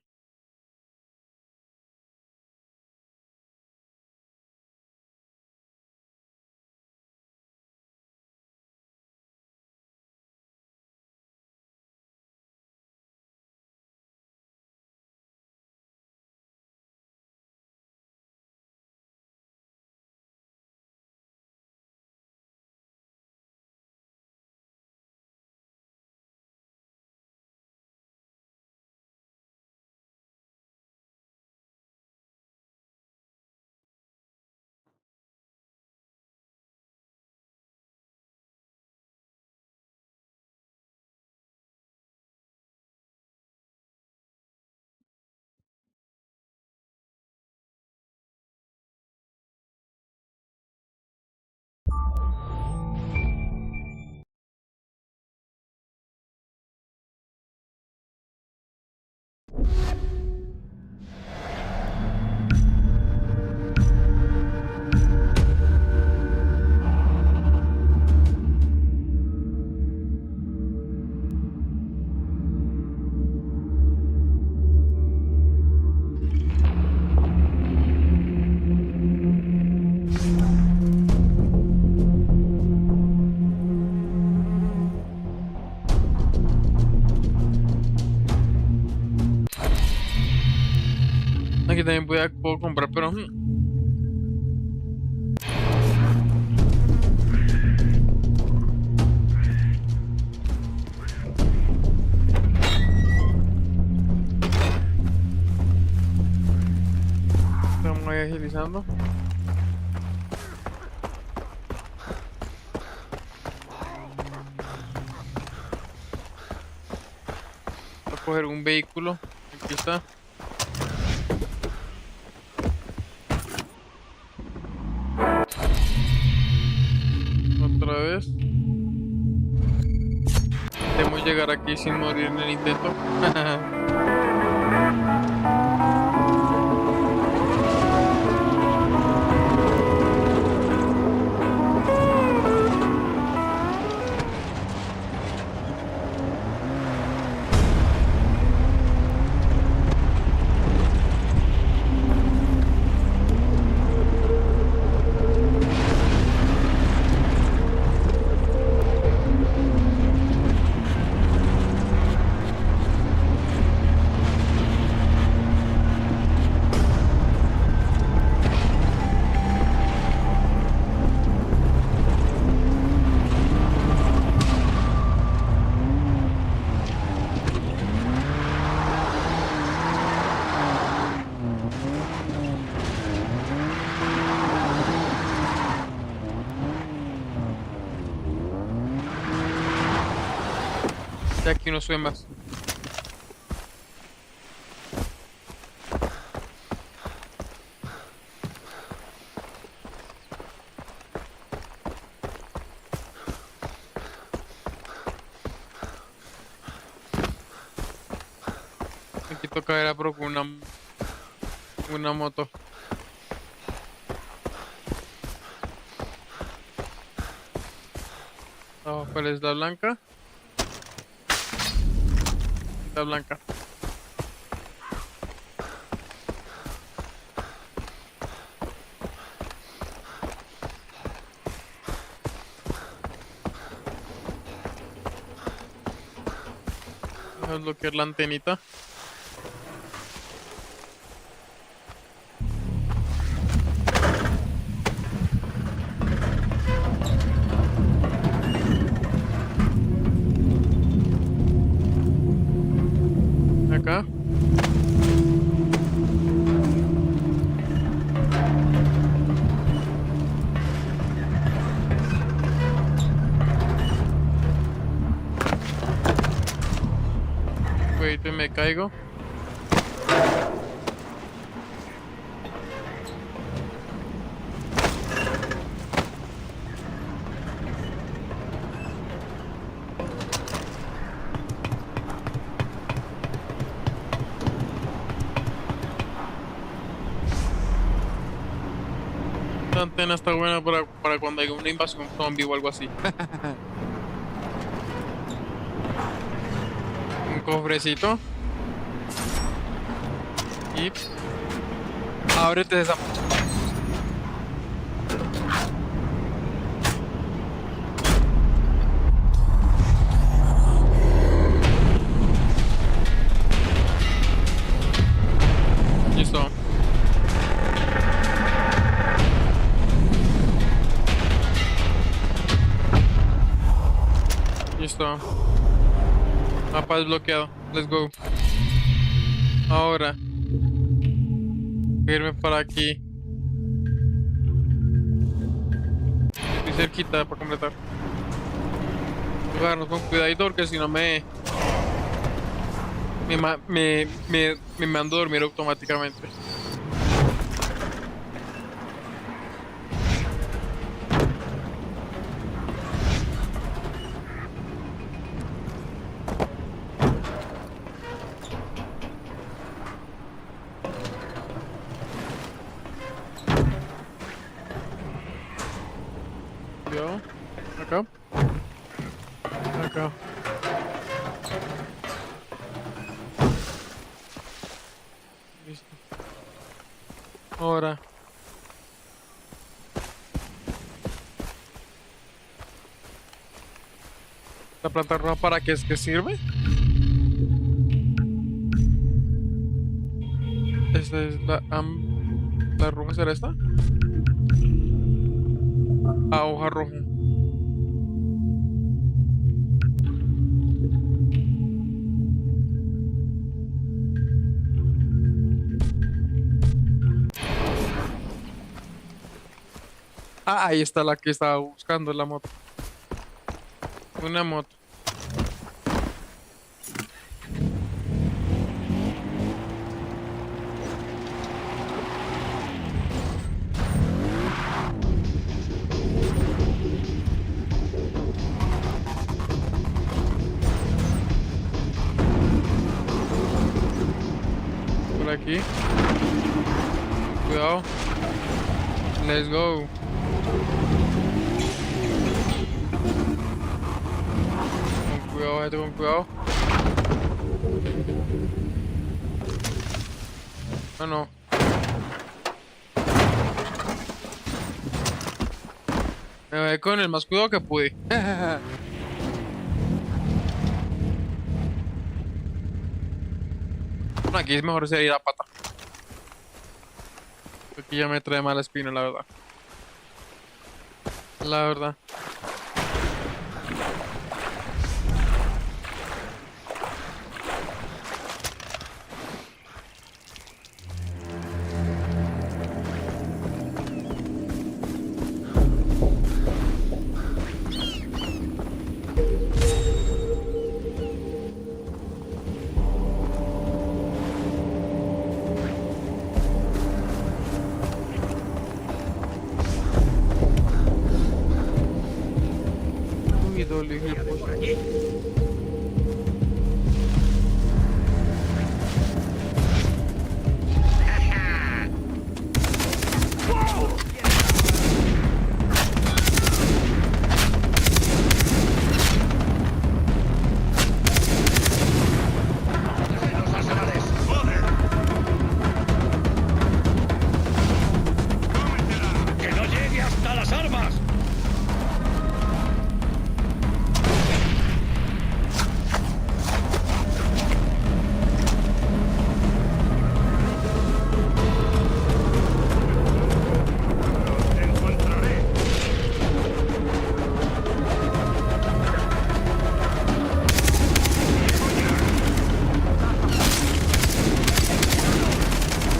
Aquí también puedo comprar, pero estamos ahí agilizando. Voy a coger un vehículo. Aquí está. Otra vez. Debemos llegar aquí sin morir en el intento. Ya aquí no sube más. Aquí toca ver a pro con una moto. Oh, ¿cuál es la blanca? La blanca. Voy a bloquear la antenita. Acá. Wait, me caigo. Esta antena está buena para cuando haya una invasión zombie o algo así. Un cofrecito. Y ábrete esa. Listo. Listo. Mapa desbloqueado. Let's go. Ahora. Irme para aquí. Estoy cerquita para completar. Jugarnos con cuidadito porque si no me mando a dormir automáticamente. Yo, acá. Acá. Listo. Ahora. ¿La planta roja para qué es que sirve? Esa es la roja, ¿será esta? Ah, hoja roja. Ah, ahí está la que estaba buscando, la moto. Una moto. Por aquí. Cuidado. Let's go. Con cuidado, gente, con cuidado. No, no. Me voy con el más cuidado que pude. Bueno, aquí es mejor seguir a pata. Aquí ya me trae mala espina, la verdad. La verdad. Uy, doble, hijo de puta. Los arsenales. ¡Que no llegue hasta las armas! Te encontraré.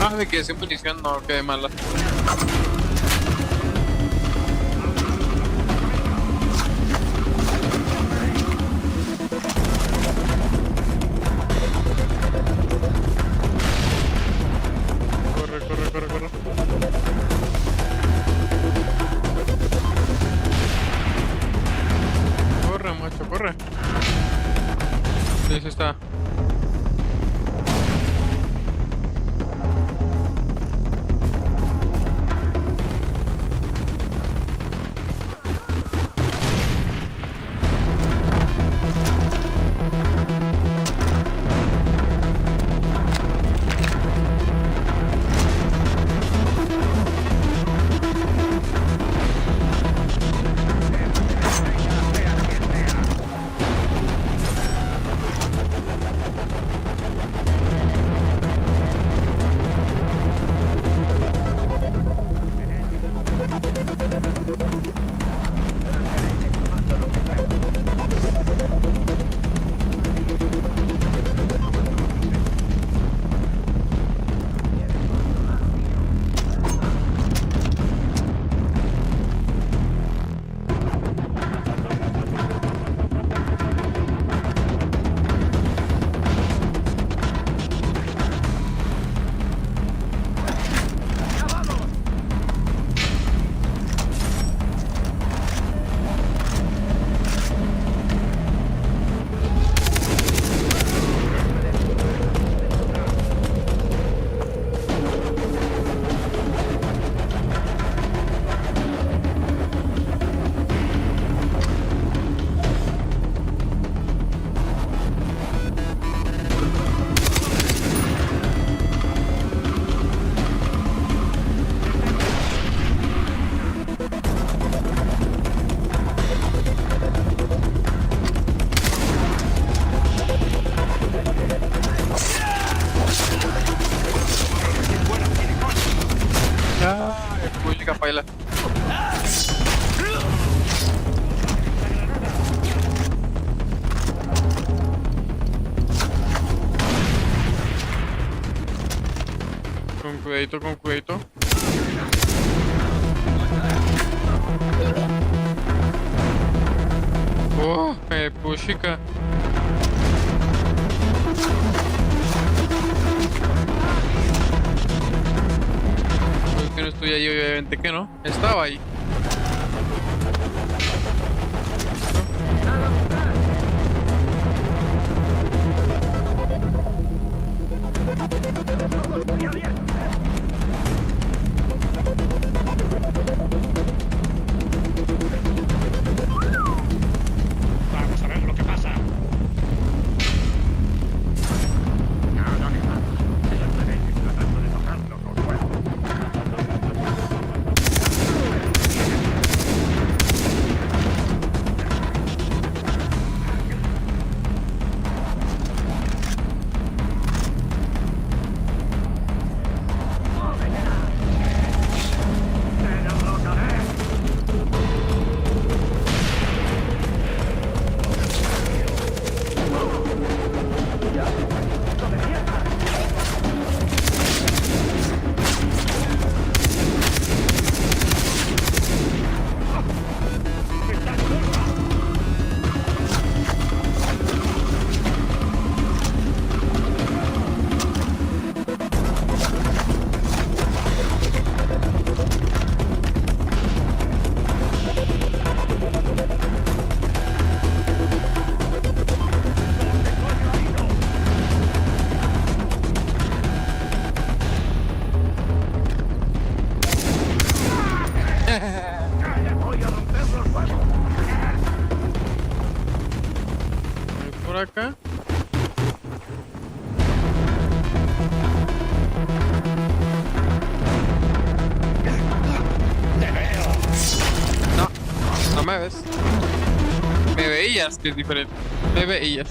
Ah, me quedé sin munición, no, quedé mala. Corre, corre, corre, corre. Corre, macho, corre. Sí, sí está. Cuidadito con cuidadito. Oh, puchica. Pues que no estoy ahí, obviamente que no. Estaba ahí. Vamos a ver lo que pasa. Nada que más. Ellos me ven tratando de tocarlo con fuego. ¡Te derrotaré! Voy a romper los huevos. Voy por acá. ¡Te veo! No, no me ves. Me veías, que es diferente. Me veías.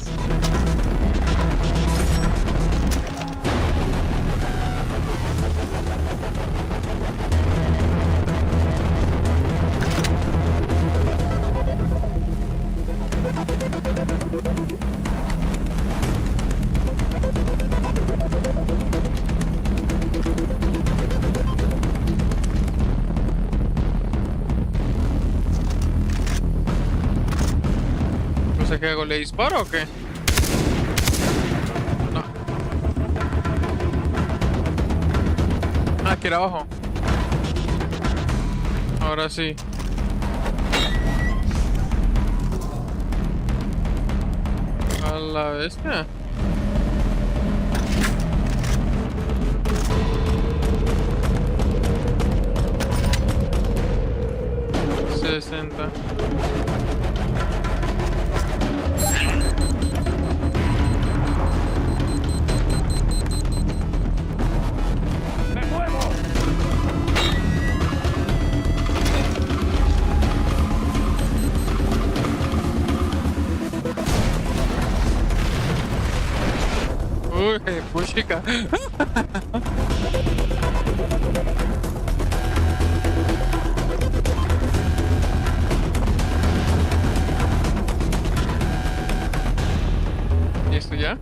No sé qué hago, ¿le disparo o qué? No. Ah, aquí era abajo. Ahora sí. A la bestia. $60. ¡Me muevo! Uy, puchica. ¿Y esto ya?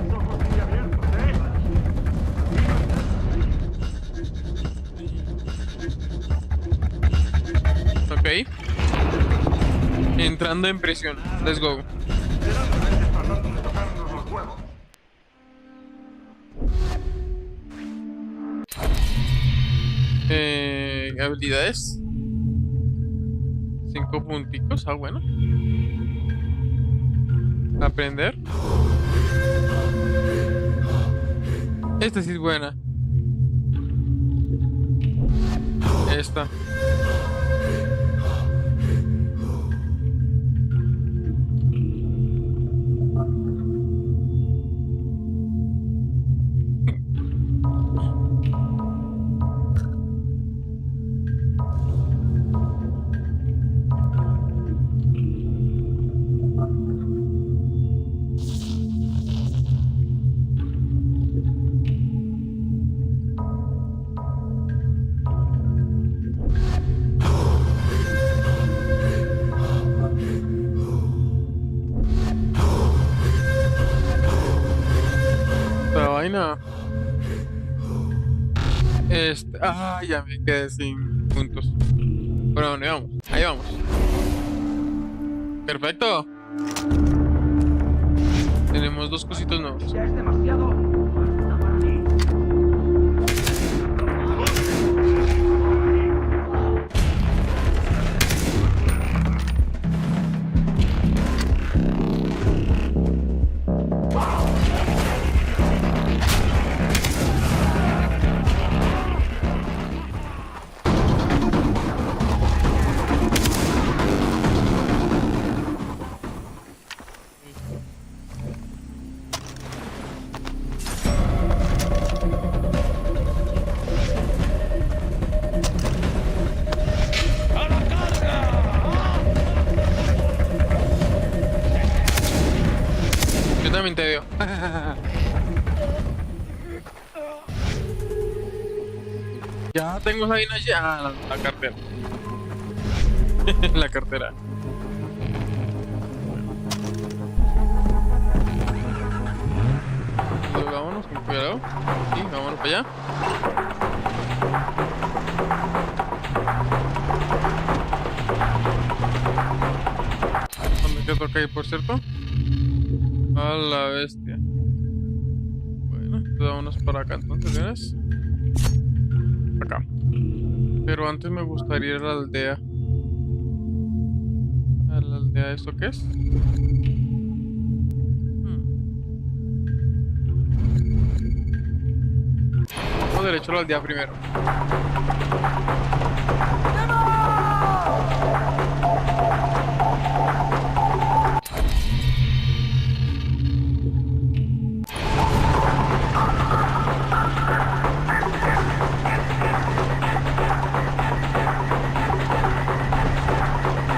Los ojos muy abiertos, Ok. Entrando en prisión. Let's go. tratando de tocarnos los huevos. Habilidades. 5 punticos. Ah, bueno. Aprender. Esta sí es buena. Esta. No. Ya me quedé sin puntos. Pero bueno, ahí vamos. Ahí vamos. Perfecto. Tenemos dos cositos nuevos. Ya es demasiado. Falta para mí. ¡A la carga! Yo también te veo. Ya tengo esa vaina ya. La cartera. La cartera. Pues vámonos con cuidado. Sí, vámonos para allá. ¿Dónde te toca ir, por cierto? A la bestia. Bueno, entonces vámonos para acá entonces, ¿vienes? Acá. Pero antes me gustaría ir a la aldea. ¿A la aldea esto qué es? Vamos derecho a la aldea primero.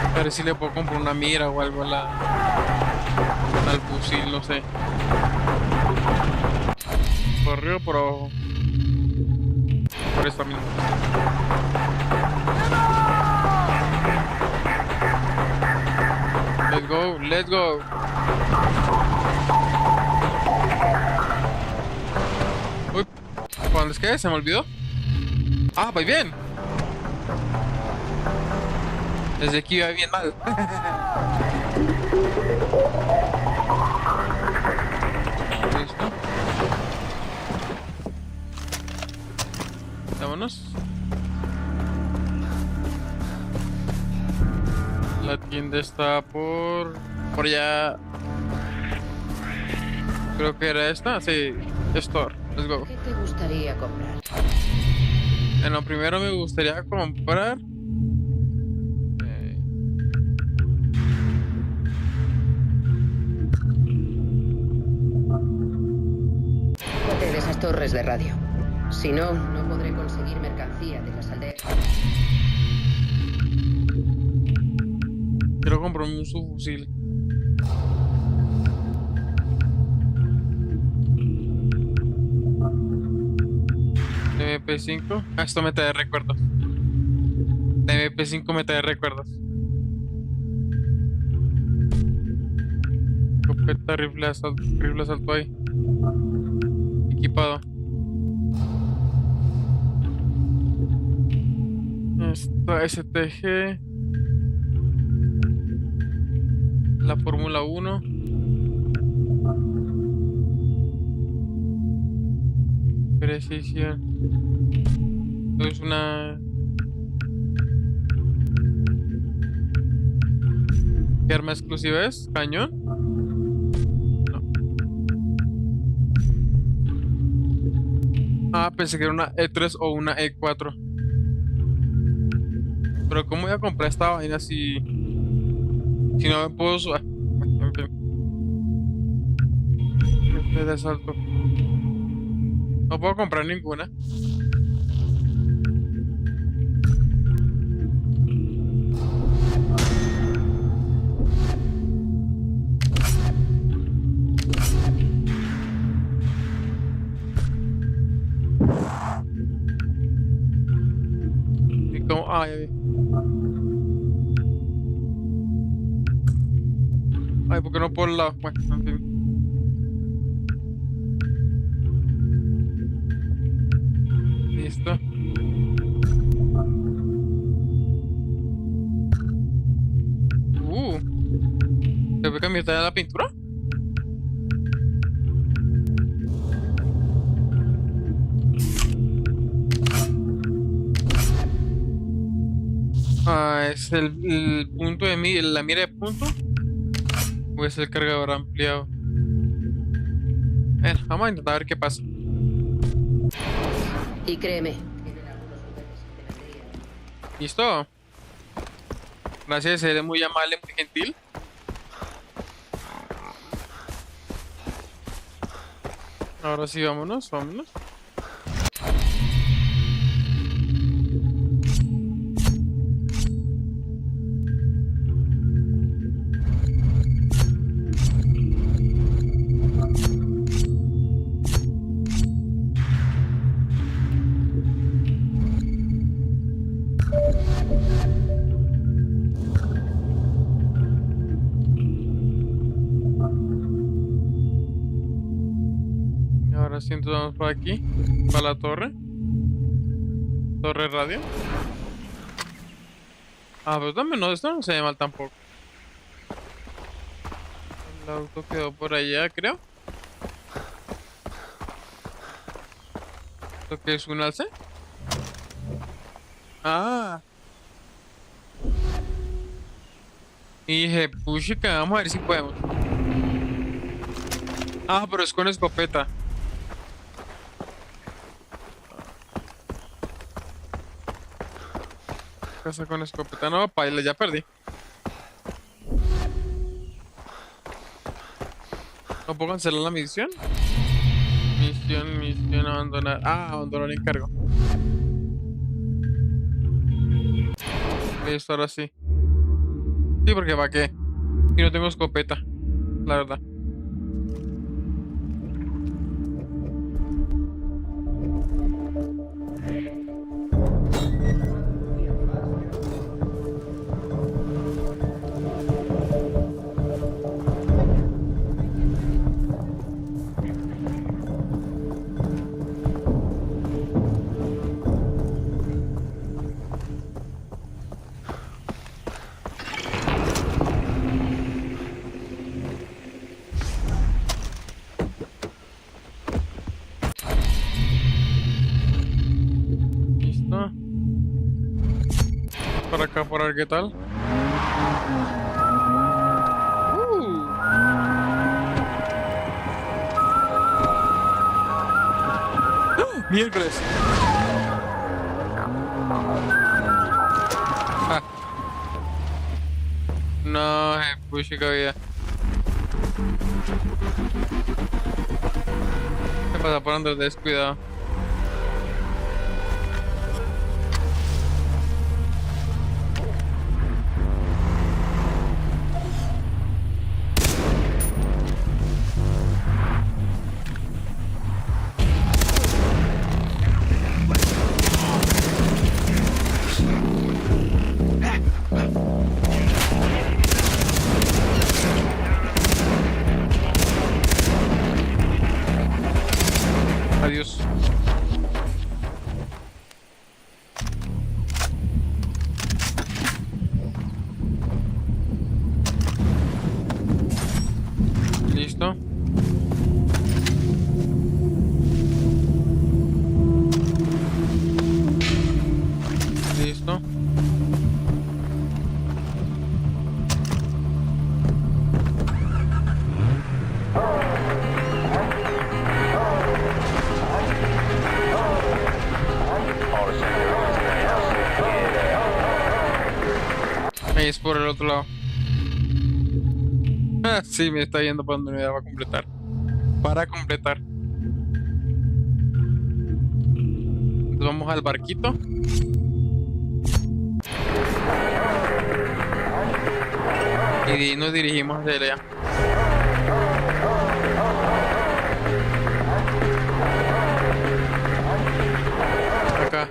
A ver si le puedo comprar una mira o algo al fusil, no sé. Por arriba o por abajo. Por esta misma. Let's go, let's go. Uy, ¿para dónde es que es? ¿Se me olvidó? Ah, voy bien. Desde aquí iba bien mal. Listo. Vámonos. La tienda está por allá. Creo que era esta. Sí, Store. Let's go. ¿Qué te gustaría comprar? Bueno, primero me gustaría comprar. Ocúpate de esas torres de radio. Si no, no podré conseguir mercancía de las aldeas. Quiero comprarme un subfusil. MP5. Ah, esto me trae recuerdos. De MP5 me trae recuerdos. Escopeta, rifle asalto ahí. Equipado. Esta STG. La Fórmula 1. Precisión. Es una... ¿Qué arma exclusiva es? ¿Cañón? No. Ah, pensé que era una E3 o una E4. Pero ¿cómo voy a comprar esta vaina si no me puedo usar? En fin. Este de asalto. No puedo comprar ninguna. ¿Y cómo? Ah, ya vi. Ay, ¿por qué no por el lado? Bueno, en fin. Listo. ¿Se puede cambiar la pintura? Ah, es el punto de la mira de punto. O es el cargador ampliado. Bueno, vamos a intentar ver qué pasa. Y créeme, ¿Listo? Gracias, eres muy amable, muy gentil. Ahora sí, vámonos, vámonos. Ahora sí, entonces vamos por aquí, para la torre. Torre radio. Ah, pues dame, no, esto no se ve mal tampoco. El auto quedó por allá, creo. ¿Esto qué es un alce? Ah. Y dije, puchica, vamos a ver si podemos. Ah, pero es con escopeta. Casa con escopeta, no, paila, ya perdí. ¿No puedo cancelar la misión? Misión, abandonar. Ah, abandonar encargo. Listo, ahora sí. Sí, porque ¿para qué? Y no tengo escopeta, la verdad. Listo. Por acá, por ver qué tal. ¡Ah! Miércoles. Ah. No, pucha vida. ¿Qué pasa por andar descuidado? Adiós. Listo. Listo. Ahí es por el otro lado. Ah, sí, me está yendo para donde me daba a completar. Para completar. Entonces vamos al barquito. Y de ahí nos dirigimos hacia allá. Acá.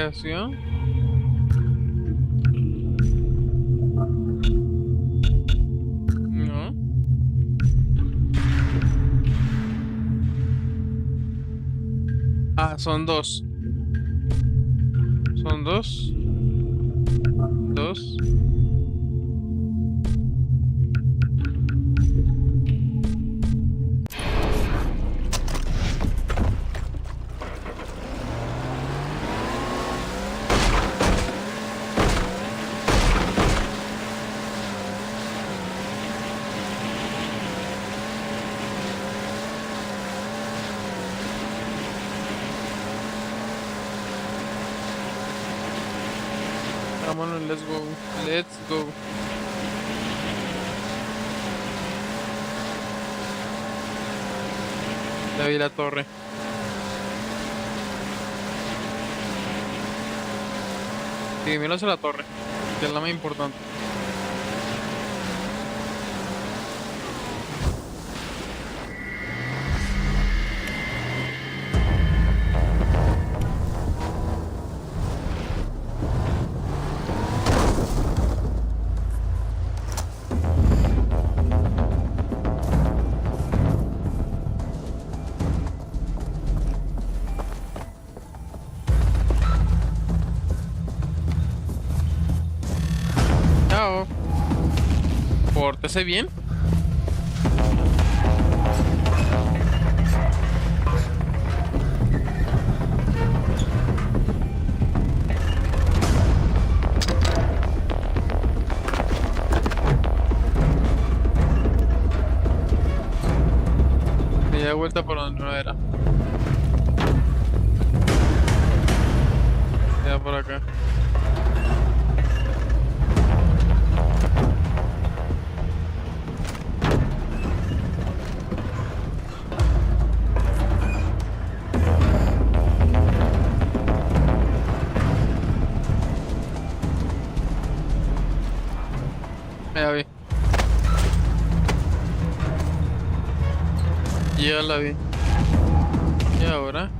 Creación. No. Ah, son dos. Son dos. Dos. Vámonos, let's go. Let's go. Ya vi la torre. Sí, mira hacia la torre, que es la más importante. Chao. Pórtese bien. Y da vuelta por donde no era. Ya por acá. Ya vi. Ya la vi. ¿Y ahora?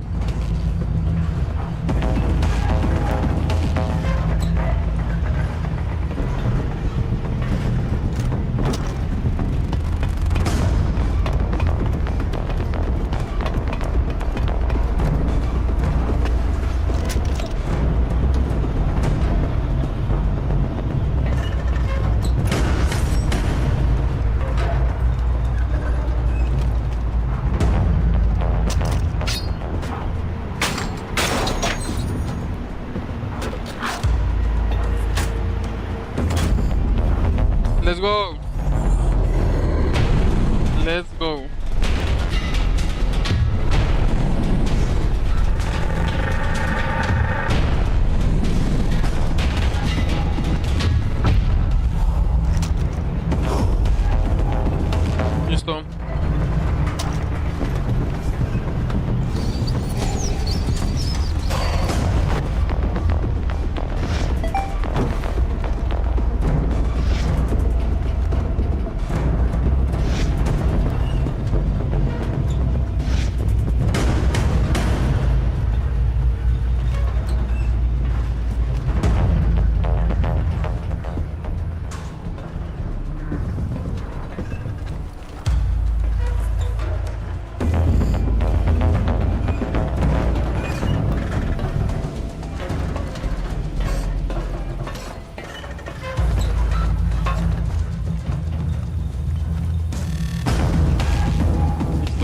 Let's go. Let's go. Listo.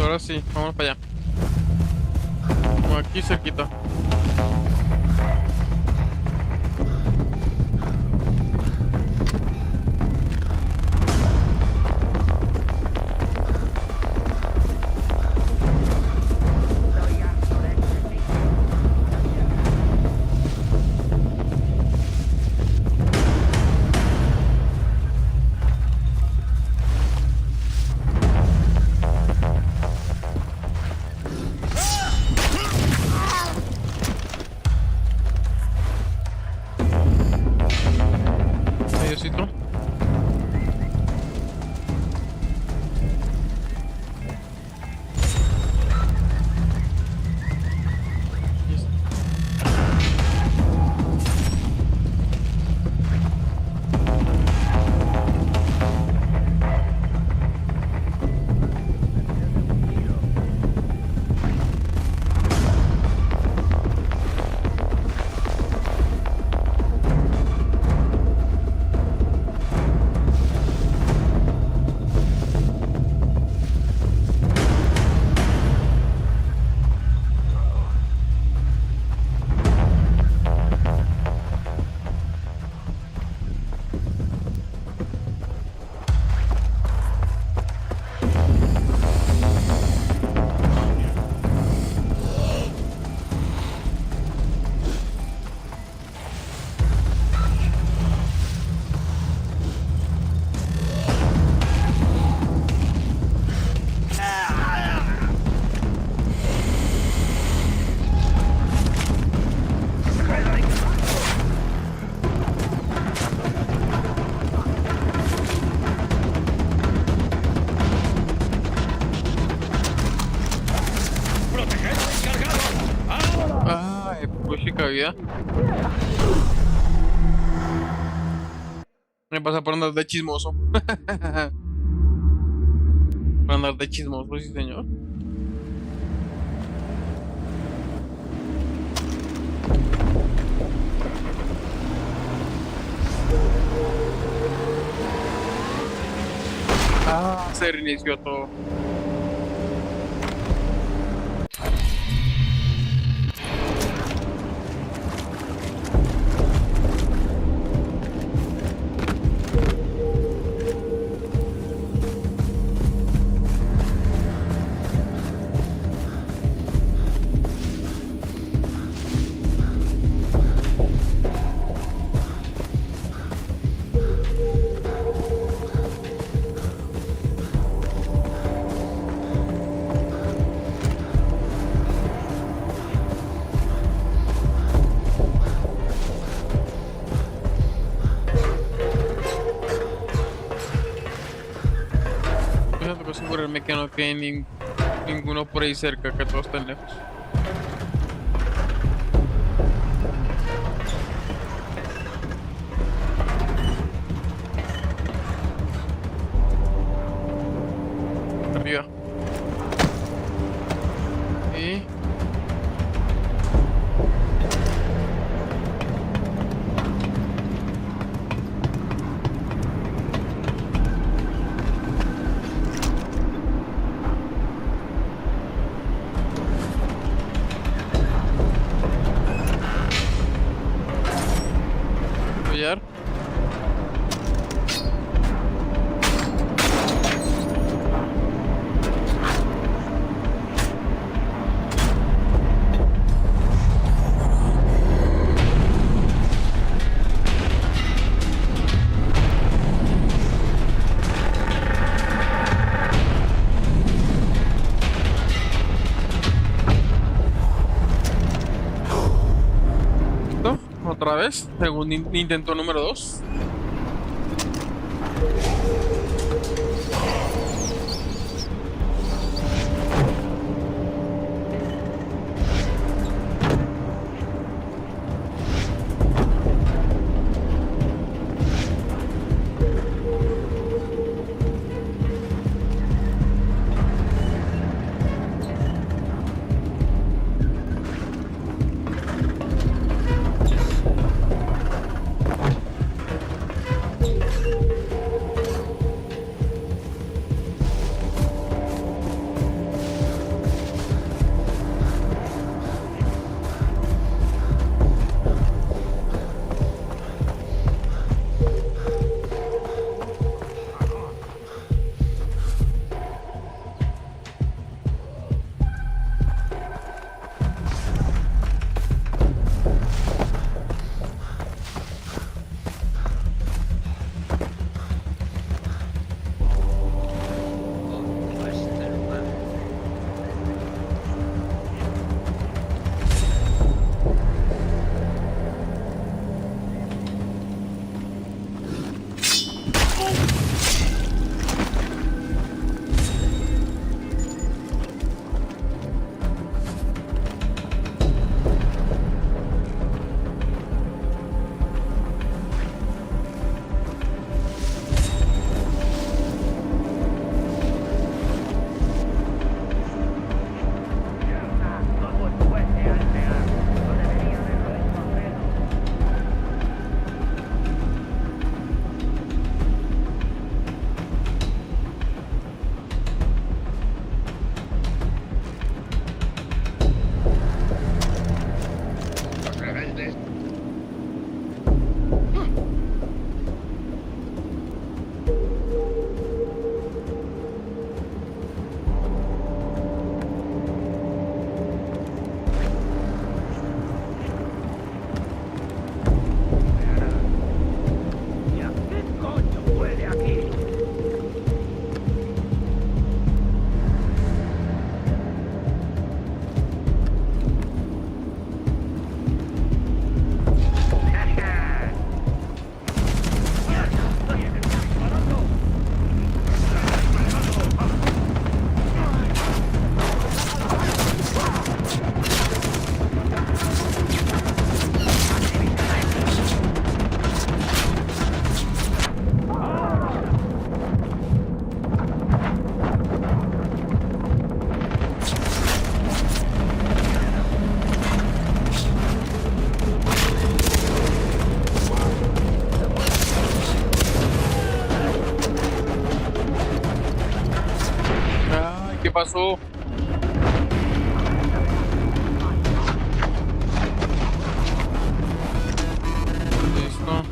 Ahora sí, vamos para allá. Como aquí cerquita. vida. Me pasa por andar de chismoso. Por andar de chismoso, sí, señor. Ah, se reinició todo. Tengo que asegurarme que no quede ninguno por ahí cerca, que todos estén lejos. Arriba. Y... apoyar. ¿Listo? Otra vez, según intento número 2. ¿qué pasó? Listo.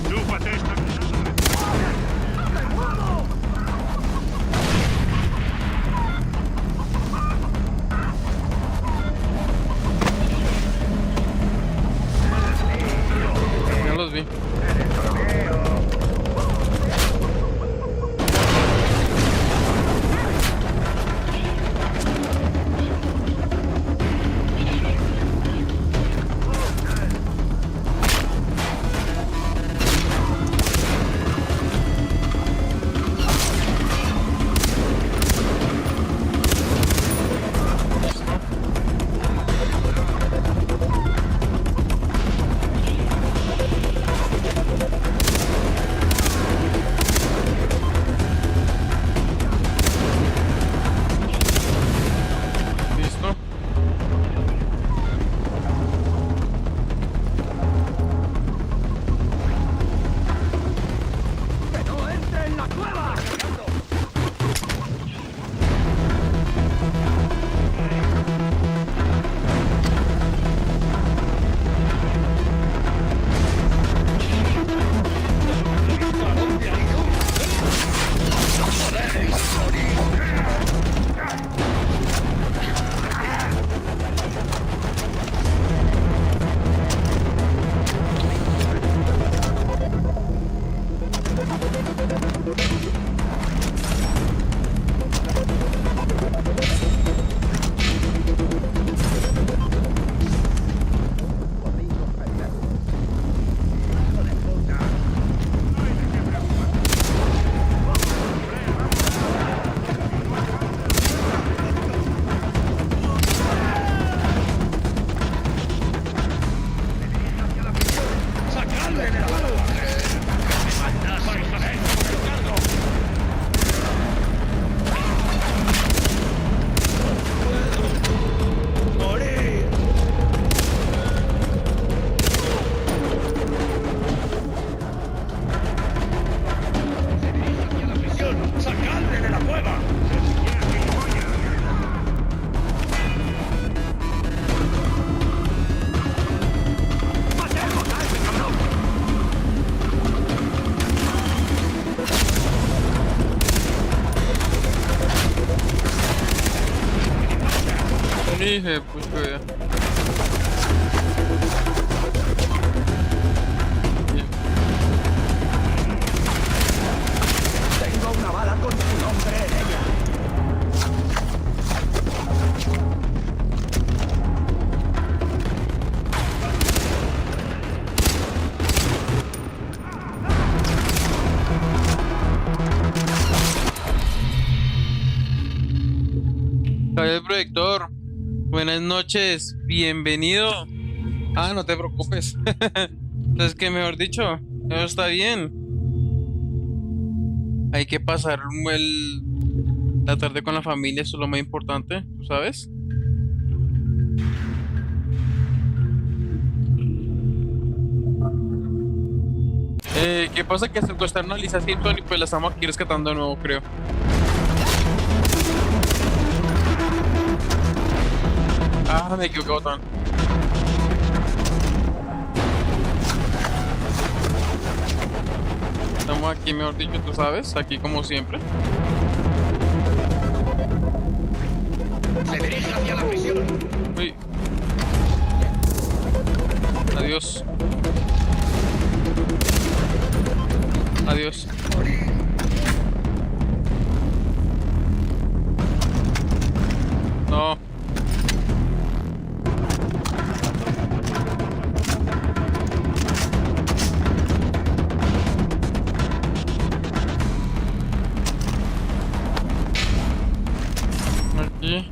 ¡Chúpate esta mierda! Ya los vi. Listo. ¡Que no entre en la cueva! ¡Sacadle de la cueva! ¡Me mandas! ¡Vais a ver! ¡Cargo! ¡Morir! ¡Se dirige hacia la prisión! ¡Sacadle de la cueva! ¡Matemos a ese cabrón! Dije, pues que... Bien. Tengo una bala con tu nombre en ella. Cayó el proyector. Buenas noches, bienvenido. Ah, no te preocupes. Entonces, que mejor dicho, todo está bien. Hay que pasar la tarde con la familia, eso es lo más importante, ¿tú sabes? ¿Qué pasa? Que secuestraron a Lisa Simpson y pues la estamos aquí rescatando de nuevo, creo. Ah, me equivoqué, botón. Estamos aquí, mejor dicho, tú sabes, aquí como siempre. Se dirige hacia la prisión. Uy. Adiós. Adiós. No. Aquí.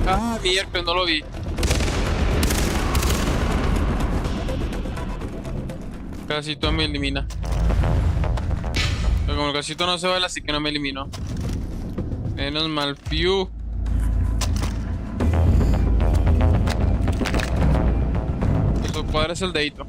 Ah, miércoles, no lo vi. Casito me elimina. Pero como el casito no se vale, así que no me eliminó. Menos mal, piu. Su padre es el dedito.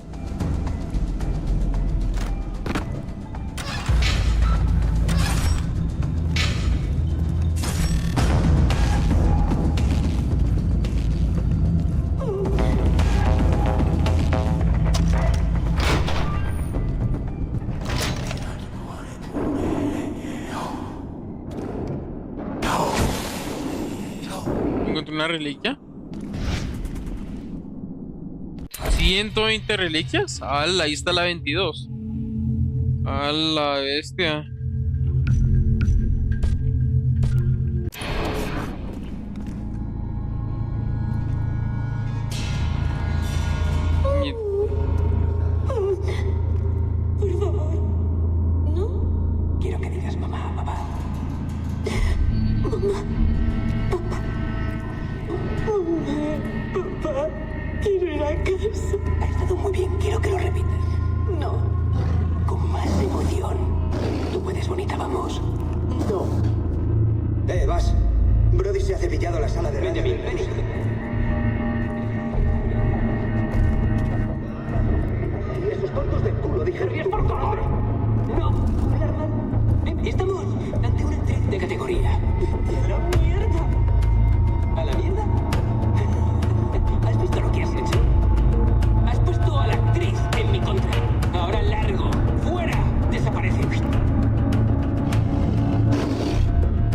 Encontré una reliquia. 120 reliquias. ¡Hala! Ahí está la 22. ¡A la bestia! Mi- Por favor. ¿No? Quiero que digas mamá, papá. Papá, quiero ir a casa. Ha estado muy bien, quiero que lo repitas. No. Con más emoción. Tú puedes, bonita, vamos. No. Vas. Brody se ha cepillado la sala de radio. Benjamin, ven. Y esos tontos del culo dijeron ¡Por favor! No, Herman. Estamos ante una actriz de categoría. ¡A la mierda! ¿A la mierda? ¿Has visto lo que has hecho? Has puesto a la actriz en mi contra. Ahora largo. ¡Fuera! Desaparece.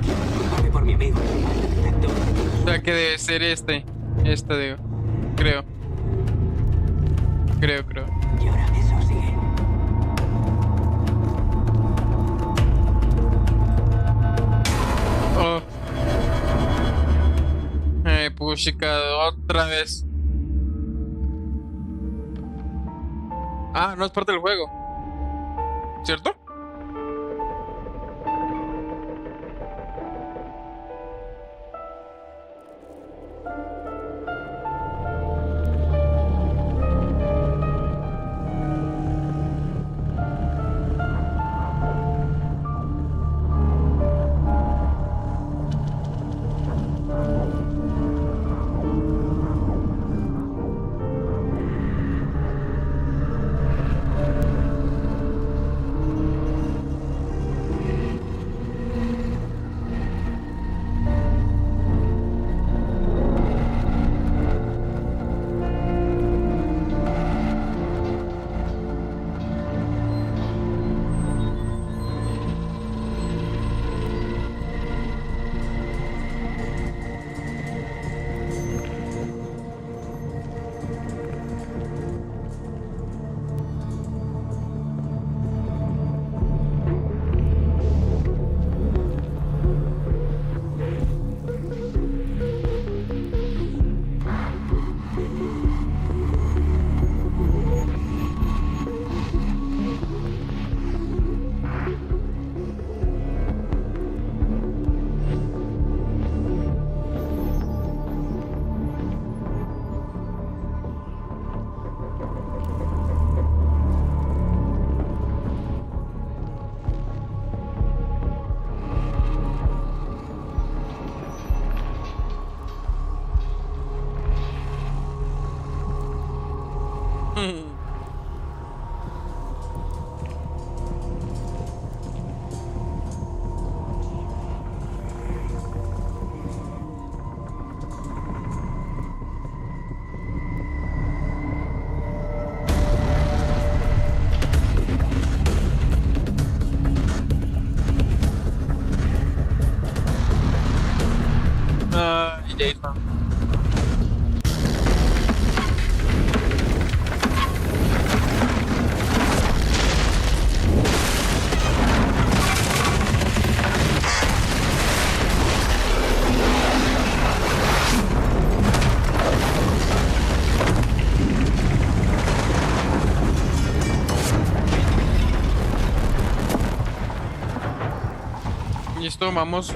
Quiero disculparme por mi amigo. O sea que debe ser este. Este digo. Creo. Creo. Y ahora eso sigue. Oh. Puchica, otra vez. Ah, no es parte del juego. ¿Cierto? Ah, Jason. Listo, vamos.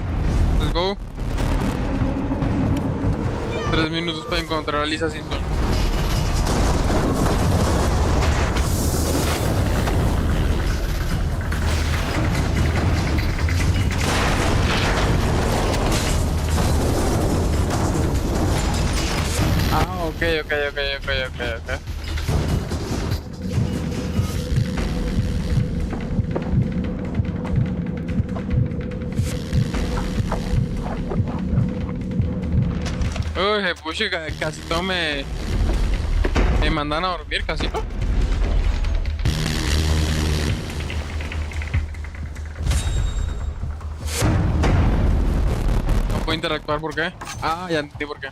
Let's go. 3 minutos para encontrar a Lisa Simpson. Ah, ok. Uy, pucha, casi todo me mandan a dormir, casi todo. No puedo interactuar, ¿por qué? Ah, ya entendí por qué.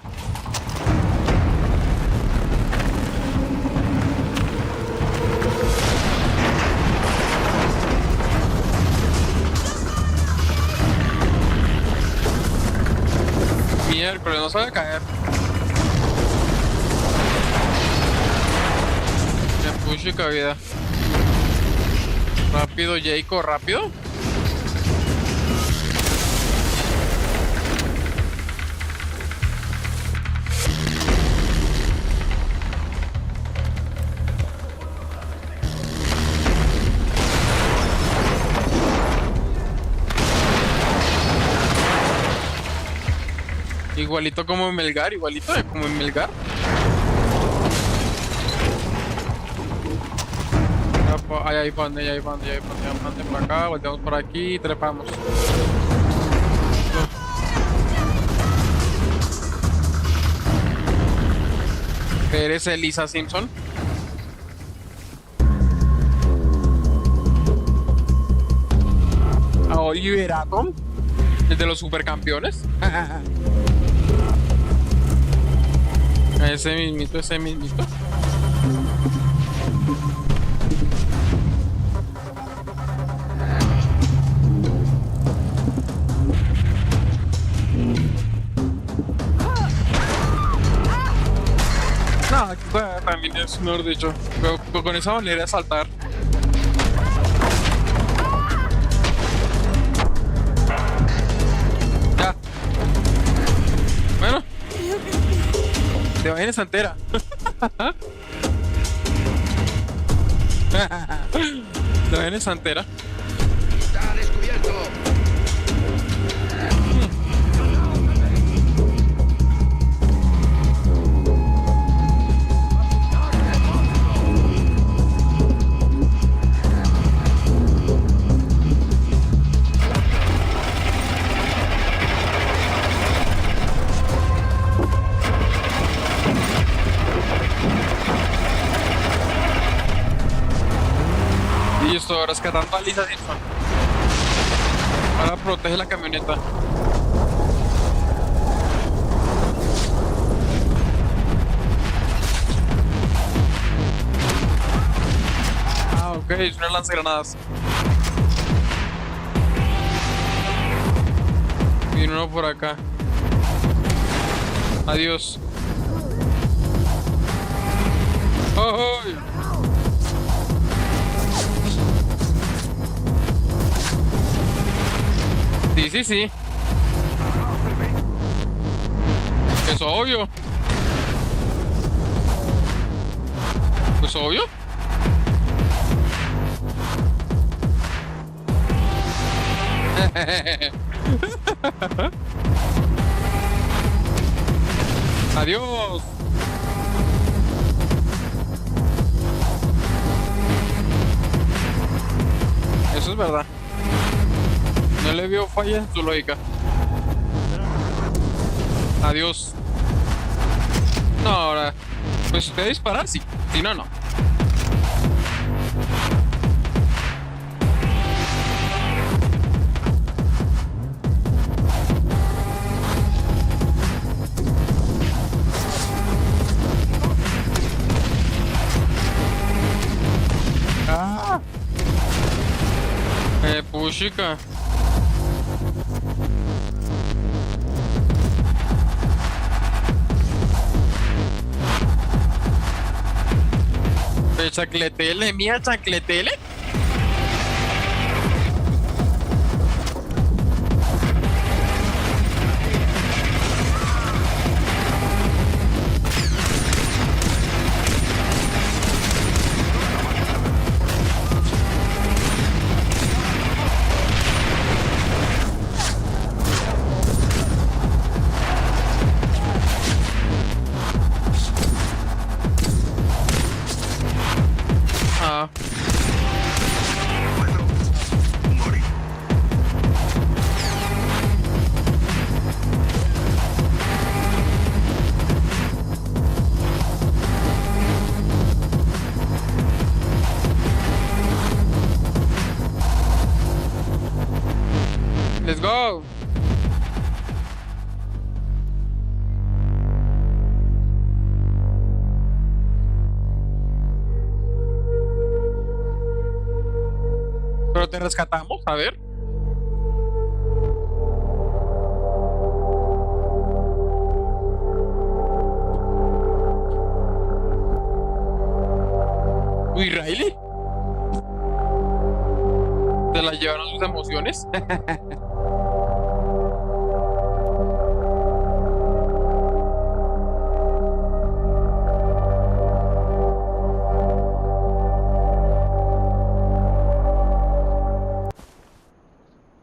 Miércoles, no sabe caer. Me pucha vida. Rápido, Jacob, rápido. Igualito como en Melgar, igualito como en Melgar. Ahí van, manden por acá, volteamos por aquí, trepamos. ¿Eres Elisa Simpson? ¿A Oliver Atom? ¿El de los supercampeones? Ese mismito. No, también es mejor dicho. Pero con esa manera de saltar. Ya. Bueno. Te vayas entera. Te vayas entera. Está descubierto. Listo, rescatando a Lisa Simpson. Ahora protege la camioneta. Ah, ok, es una lanzagranadas. Viene uno por acá. Adiós. ¡Oh! Sí. Es obvio. Pues obvio. Adiós. eso es verdad. No le vio falla en su lógica. Adiós. No, ahora. Pues usted disparar, sí. Si no, no. Ah. Puchica. Chacletele, mía, chacletele. Ah. Let's go. Pero te rescatamos, a ver. Uy, Riley. ¿Te la llevaron sus emociones?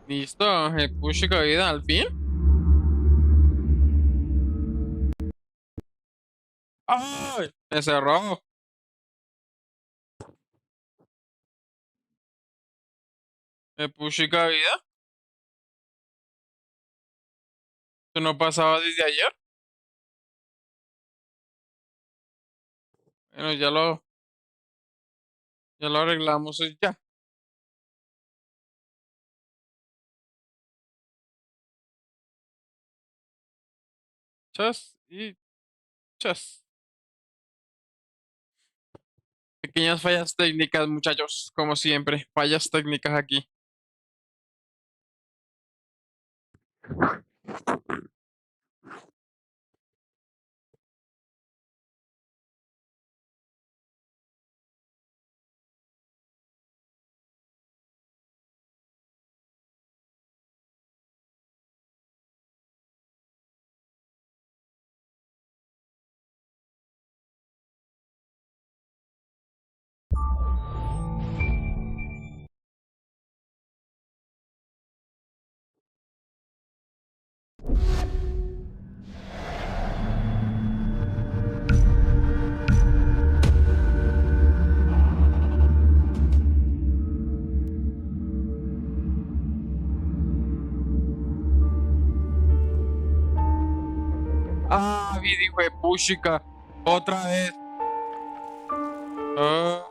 Listo, push vida al fin. ¡Ay! Me cerró. Push vida. ¿Esto no pasaba desde ayer? Bueno, ya lo arreglamos ya. Chas y chas. Pequeñas fallas técnicas, muchachos, como siempre. Fallas técnicas aquí. Ah, hijo de puchica. Otra vez. Ah.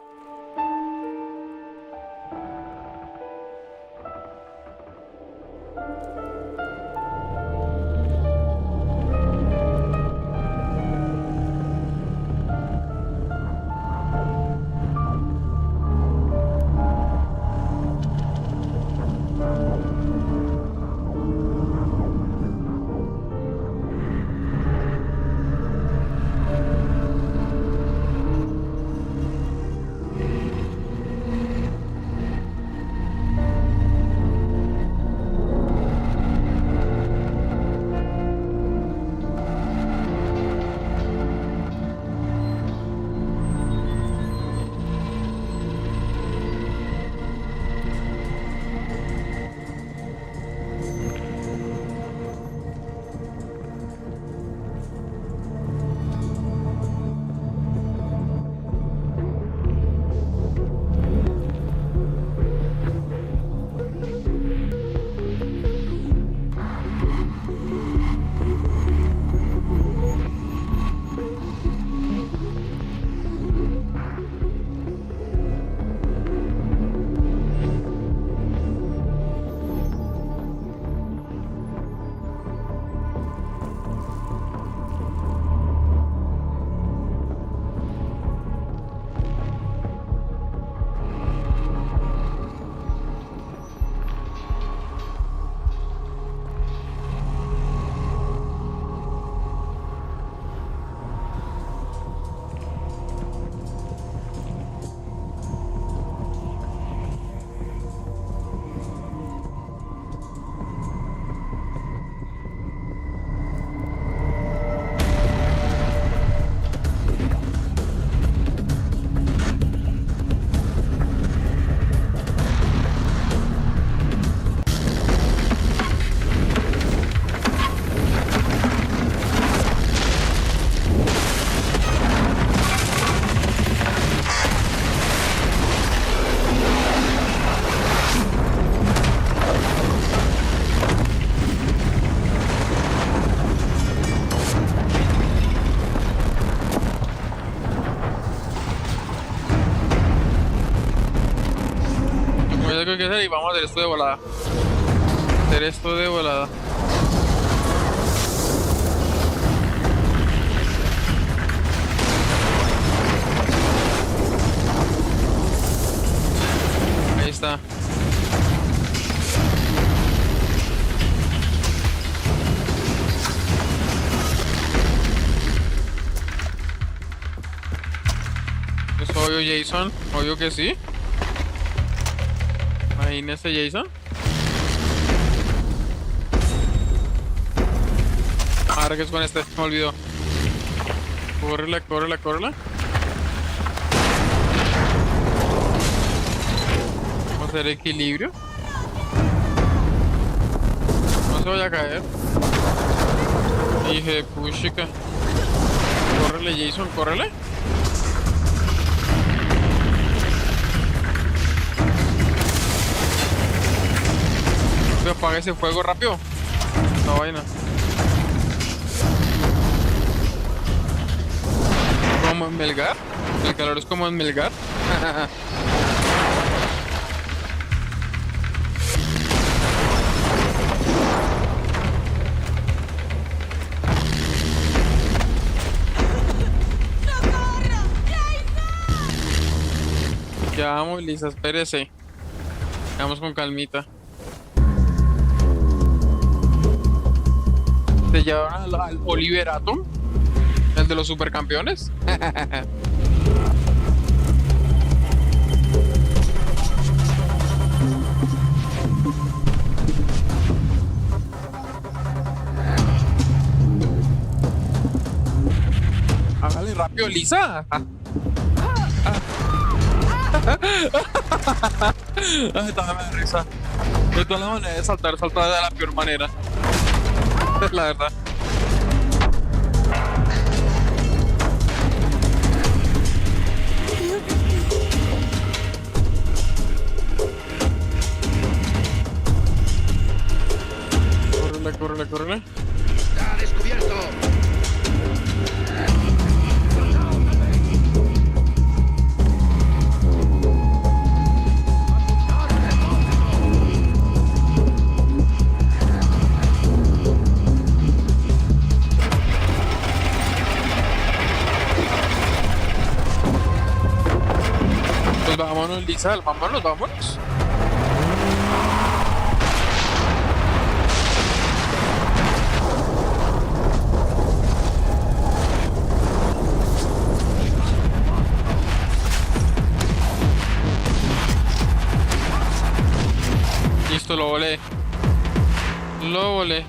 único que hacer y vamos a hacer esto de volada. Hacer esto de volada. Ahí está. Es obvio, Jason. Obvio que sí. Imagínese, Jason. Ahora que es con este, me olvidó. Córrela, córrela, córrela. Vamos a hacer equilibrio. No se vaya a caer. Dije, puchica. Córrele, Jason, córrele. Apaga ese fuego rápido. Esta vaina. Como en Melgar. El calor es como en Melgar. Ya vamos, Lisa, espérese. Vamos con calmita. ¿Te llevaron al Oliver Atom? ¿El de los supercampeones? Hágale rápido, Lisa. Ay, todavía me da risa. De todas las maneras de saltar de la peor manera. Es la verdad. Córrele, córrele, córrele. ¡Está descubierto! Pues vámonos, Lisa, vámonos, vámonos. Listo, lo volé. Lo volé.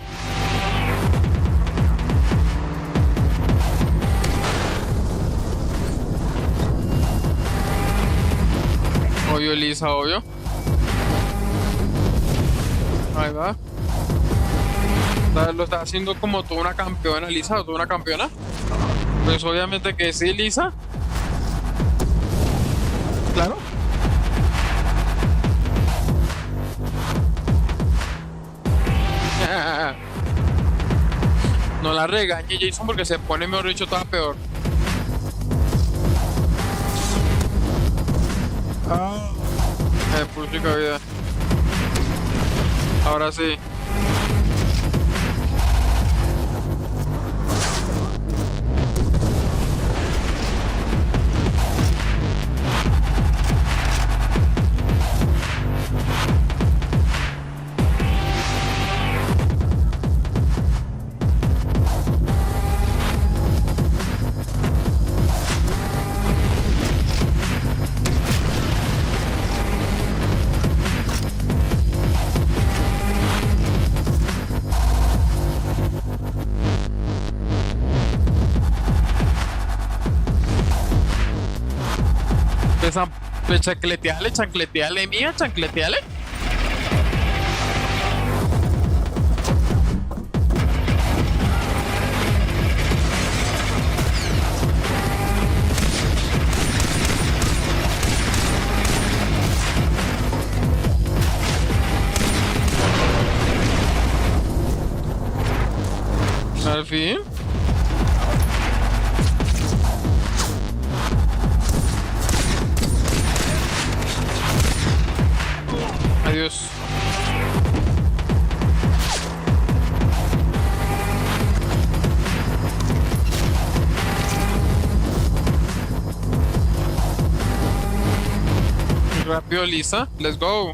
Obvio, Lisa, obvio. Ahí va. Lo está haciendo como toda una campeona, Lisa, o toda una campeona. Pues obviamente que sí, Lisa. Claro. No la regañe, Jason, porque se pone, mejor dicho, toda peor. Puchica vida. Ahora sí. Esa, chancleteale, chancleteale, mía, chancleteale. Al fin. Adiós. Rápido, Lisa. Let's go.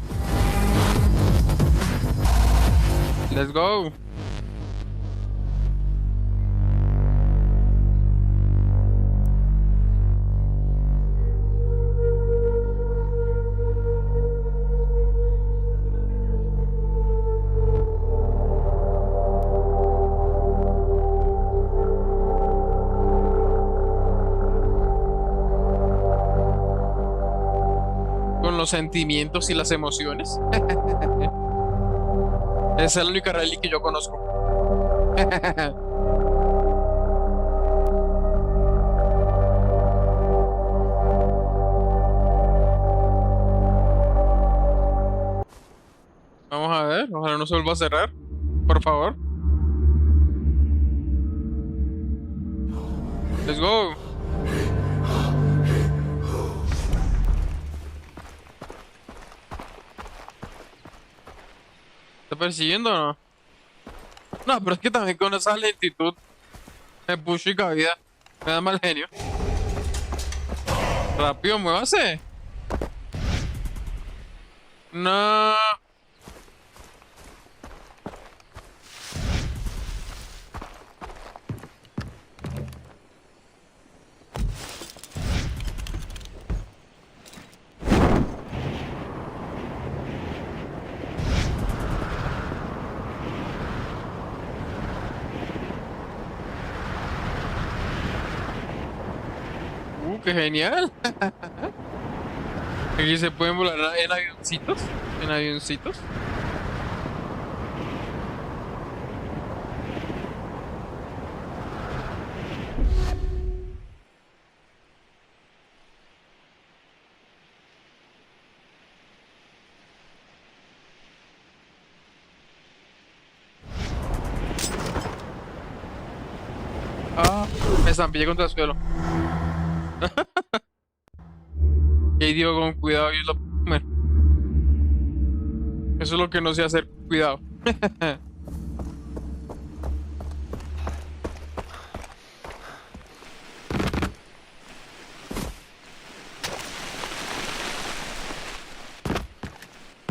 Let's go. Con los sentimientos y las emociones. Esa es la única rally que yo conozco. Vamos a ver, ojalá no se vuelva a cerrar, por favor. Let's go. ¿Está persiguiendo o no? No, pero es que también con esa lentitud me puso y cabida. Me da mal genio. Rápido, muévase. No. ¡Qué genial! Aquí se pueden volar en avioncitos. En avioncitos. Ah, me estampillé contra el suelo. Y digo con cuidado y es lo... Bueno, eso es lo que no sé hacer, cuidado.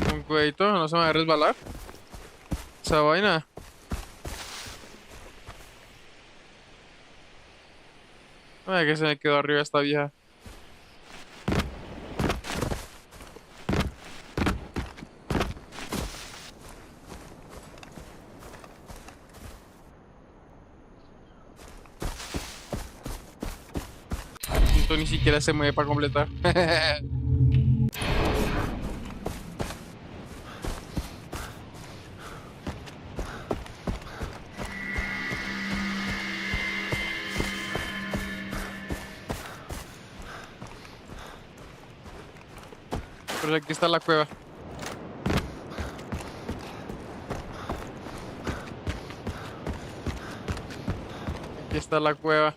Con cuidadito, no se me va a resbalar esa vaina. Ay, que se me quedó arriba esta vieja. Esto ni siquiera se mueve para completar. Pero aquí está la cueva. Aquí está la cueva.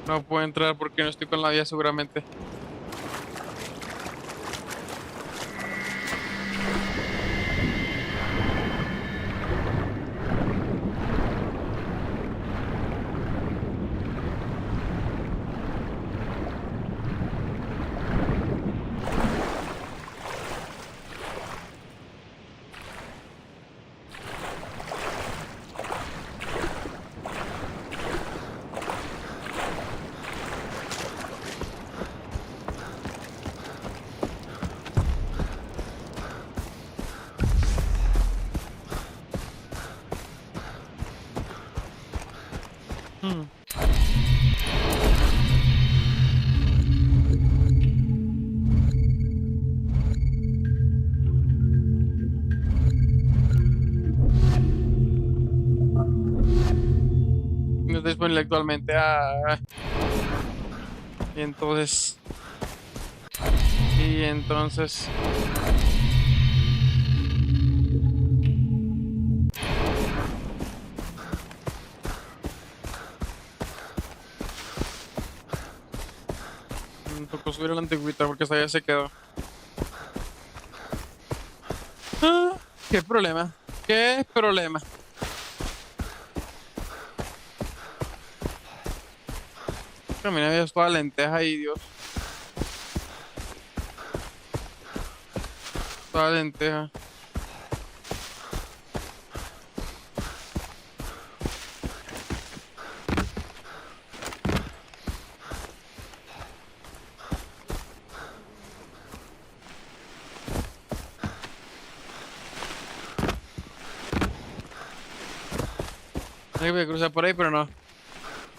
No puedo entrar porque no estoy con la vía seguramente. No está disponible actualmente. Y entonces. Me tocó subir a la antigüita porque esta ya se quedó. ¿Qué problema? ¿Qué problema? Camina, había toda lenteja ahí, Dios. Toda lenteja. Hay que cruzar por ahí, pero no.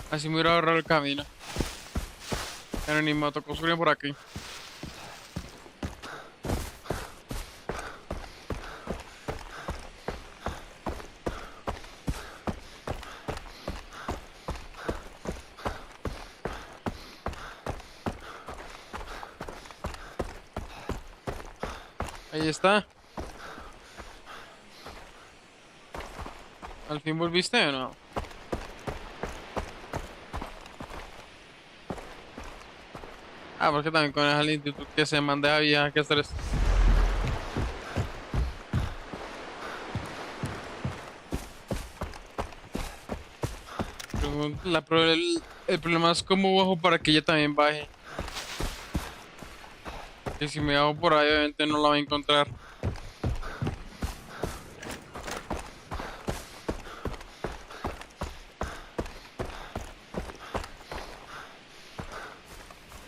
Así me hubiera ahorrado el camino. Pero ni me tocó subir por aquí. Ahí está. ¿Al fin volviste o no? Ah, porque también con esa lentitud que se manda vieja que hacer esto. El problema es cómo bajo para que ella también baje. Que si me bajo por ahí, obviamente no la va a encontrar.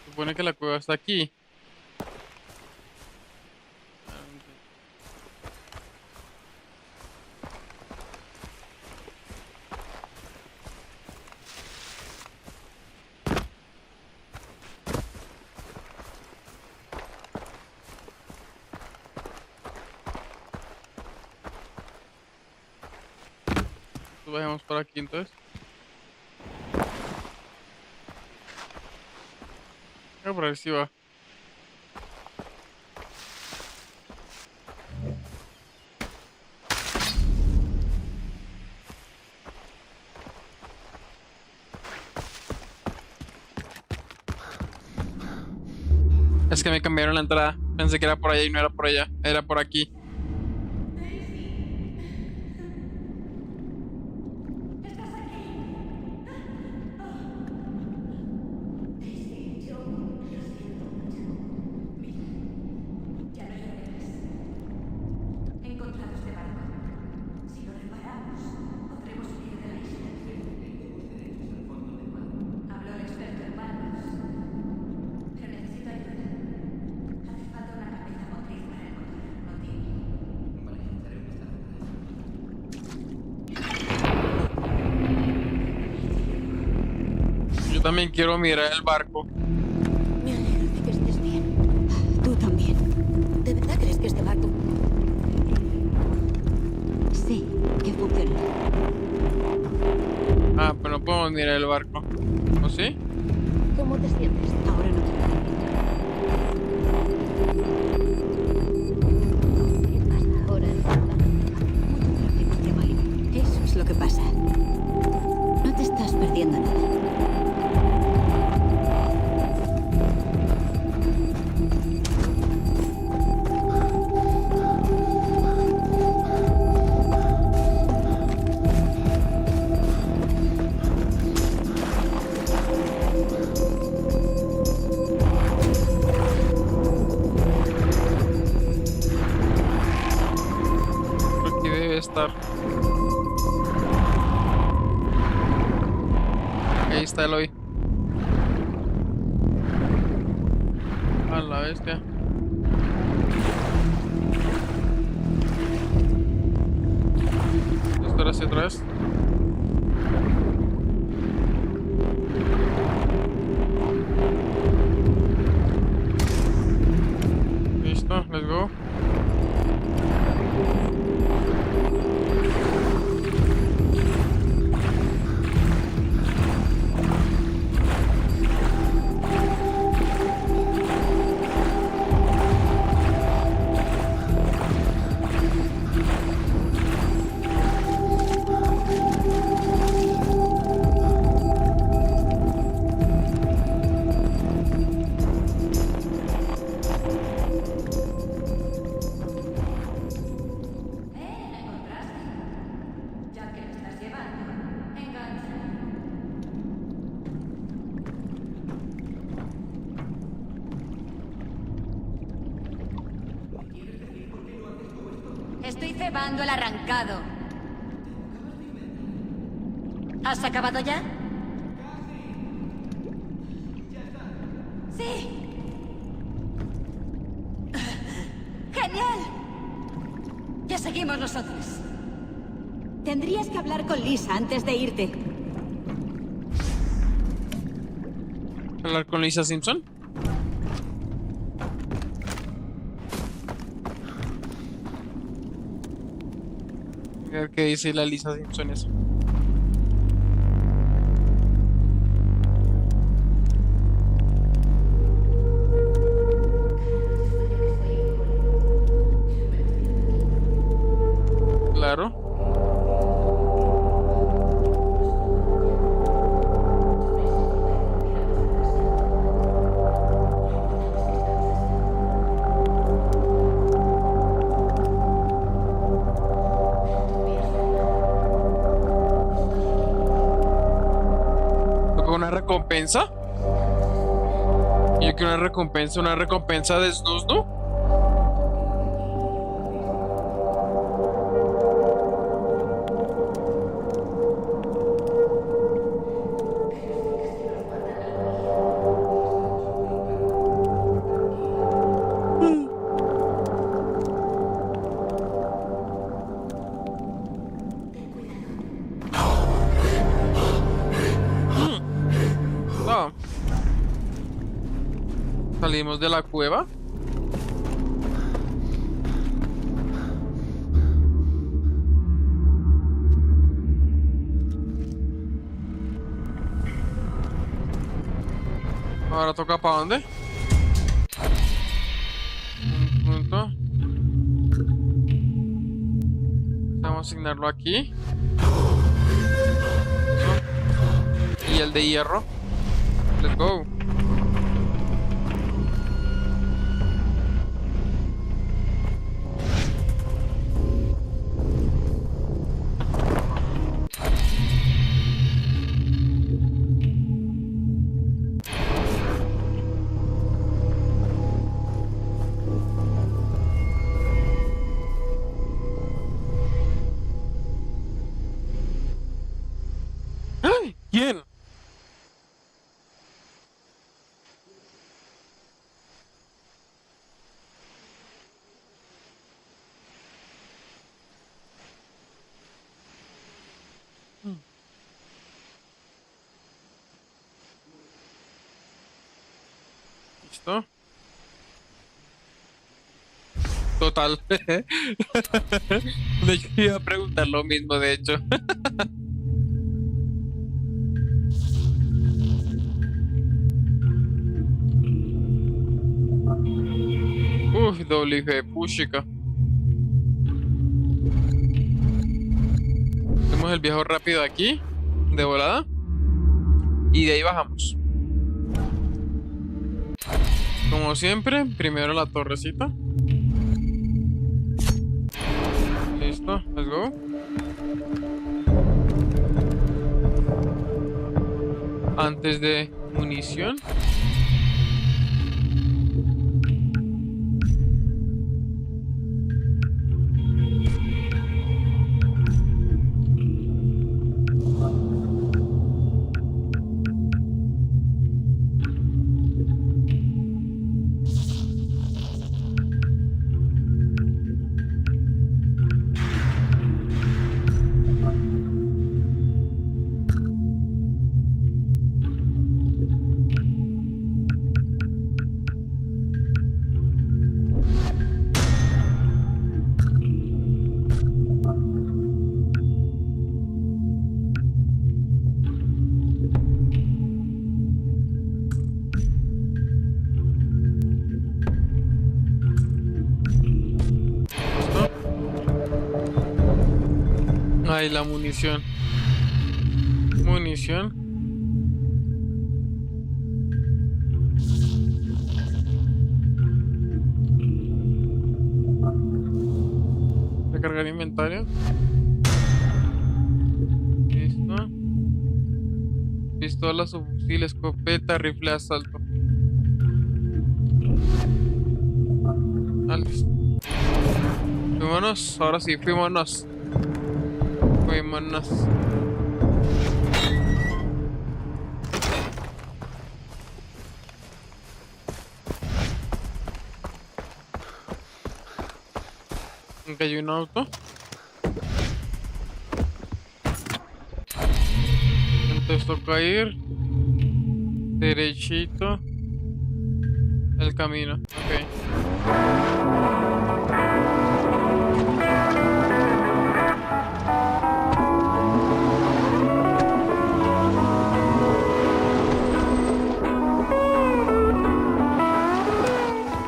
Supone que la cueva está aquí. Bajemos por aquí entonces. Voy a por ahí si va. Es que me cambiaron la entrada. Pensé que era por allá y no era por allá. Era por aquí. He encontrado este barco. Si lo reparamos, podremos huir de la isla. Habló el experto en barcos. Pero necesito ayuda. Hace falta una cabeza motriz para encontrarlo. No tiene. Yo también quiero mirar el barco. Me alegro de que estés bien. Tú también. ¿De verdad crees que este barco? Sí, que funciona. Ah, pero no podemos mirar el barco. ¿O sí? ¿Cómo te sientes? Ahora no te ¿Qué pasa ahora? Mucho tráfico hacia Bali. Eso es lo que pasa. No te estás perdiendo nada. Por aquí debe estar. Ahí está Eloy. A la bestia. Esto hacia atrás. Listo, let's go. Estoy cebando el arrancado. ¿Has acabado ya? Sí. ¡Genial! Ya seguimos nosotros. Tendrías que hablar con Lisa antes de irte. ¿Hablar con Lisa Simpson? A ver qué dice la Lisa Simpson eso. Claro. ¿Una recompensa? Yo quiero una recompensa de Snus, ¿no? No. Salimos de la cueva. Ahora toca para dónde. Un punto. Vamos a asignarlo aquí. Y el de hierro. Let's go. ¡Ay! ¿Quién? ¿Listo? Total. De hecho, iba a preguntar lo mismo, de hecho. Uy, doble hijo de puchica. Hacemos el viaje rápido aquí, de volada. Y de ahí bajamos. Como siempre, primero la torrecita. Listo, let's go. Antes de munición. Ay, la munición. Munición. Recargar inventario. Listo. Pistola, subfusil, escopeta, rifle de asalto. Ah, listo. Fuímonos, ahora sí, fuímonos. Fuímonos. Nunca hay un auto. Entonces toca ir derechito el camino. Ok.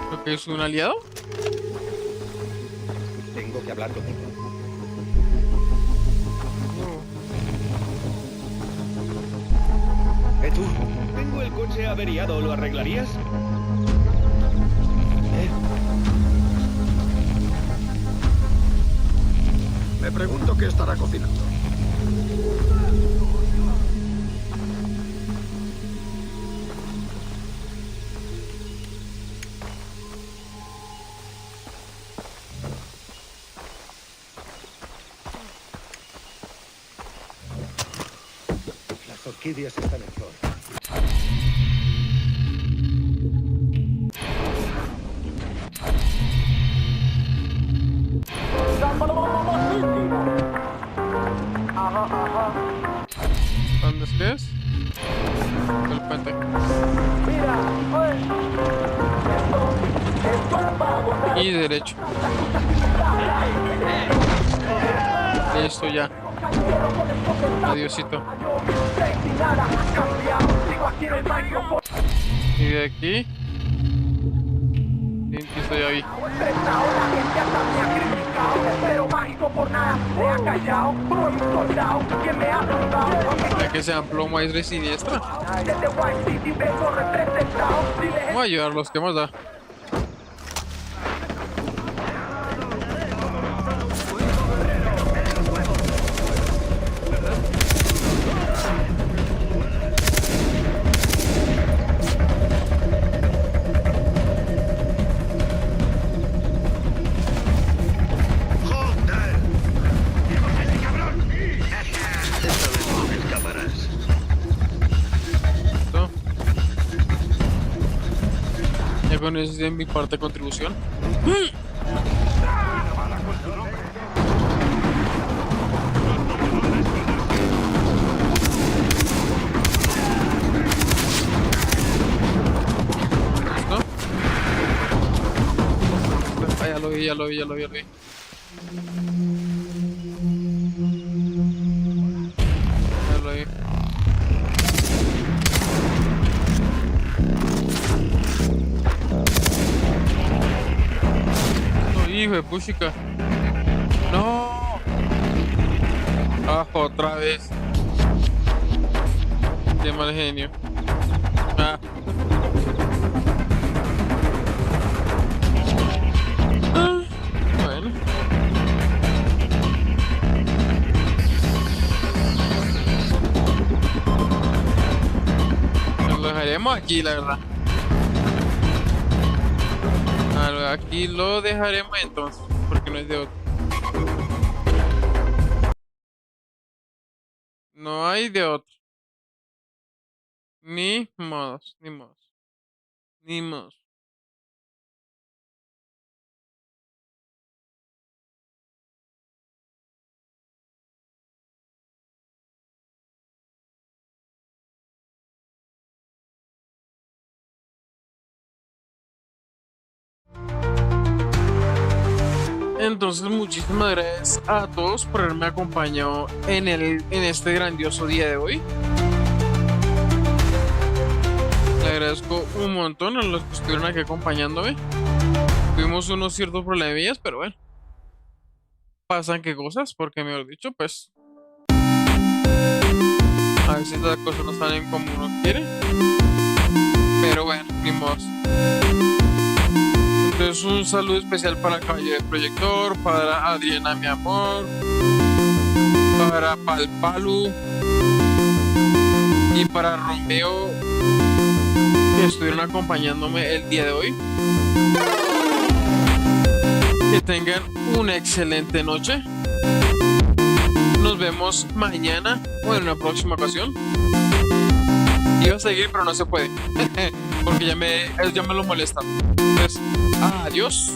Creo que es un aliado. Tengo que hablar contigo. Tú, tengo el coche averiado. ¿Lo arreglarías? Me pregunto qué estará cocinando. Las orquídeas están en flor. ¿Dónde es que es? El puente. Y derecho. Listo ya. Adiosito. Y de aquí. Listo, ya vi. Ya que sean plomo y siniestra. Vamos a ayudarlos, ¿qué más da? ¡Joder! ¡Llevamos a ese cabrón! Esta vez no me escaparás. Listo. Ya con eso es mi parte de contribución. ¿Listo? Ah, ya lo vi. Ya lo vi. Oh, hijo de puchica. No. Ah, otra vez. Qué mal genio. Ah. Bueno. Lo dejaremos aquí, la verdad. Aquí lo dejaremos entonces, porque no es de otro. No hay de otro. Ni modos. Entonces, muchísimas gracias a todos por haberme acompañado en este grandioso día de hoy. Le agradezco un montón a los que estuvieron aquí acompañándome. Tuvimos unos ciertos problemillas, pero bueno. Pasan qué cosas, porque mejor dicho, pues a veces las cosas no salen como uno quiere. Pero bueno, ni modo. Entonces un saludo especial para Caballo del Proyector, para Adriana, mi amor, para Palpalu y para Romeo, que estuvieron acompañándome el día de hoy. Que tengan una excelente noche. Nos vemos mañana o en una próxima ocasión. Iba a seguir, pero no se puede. Porque ya me lo molestan. Entonces, adiós.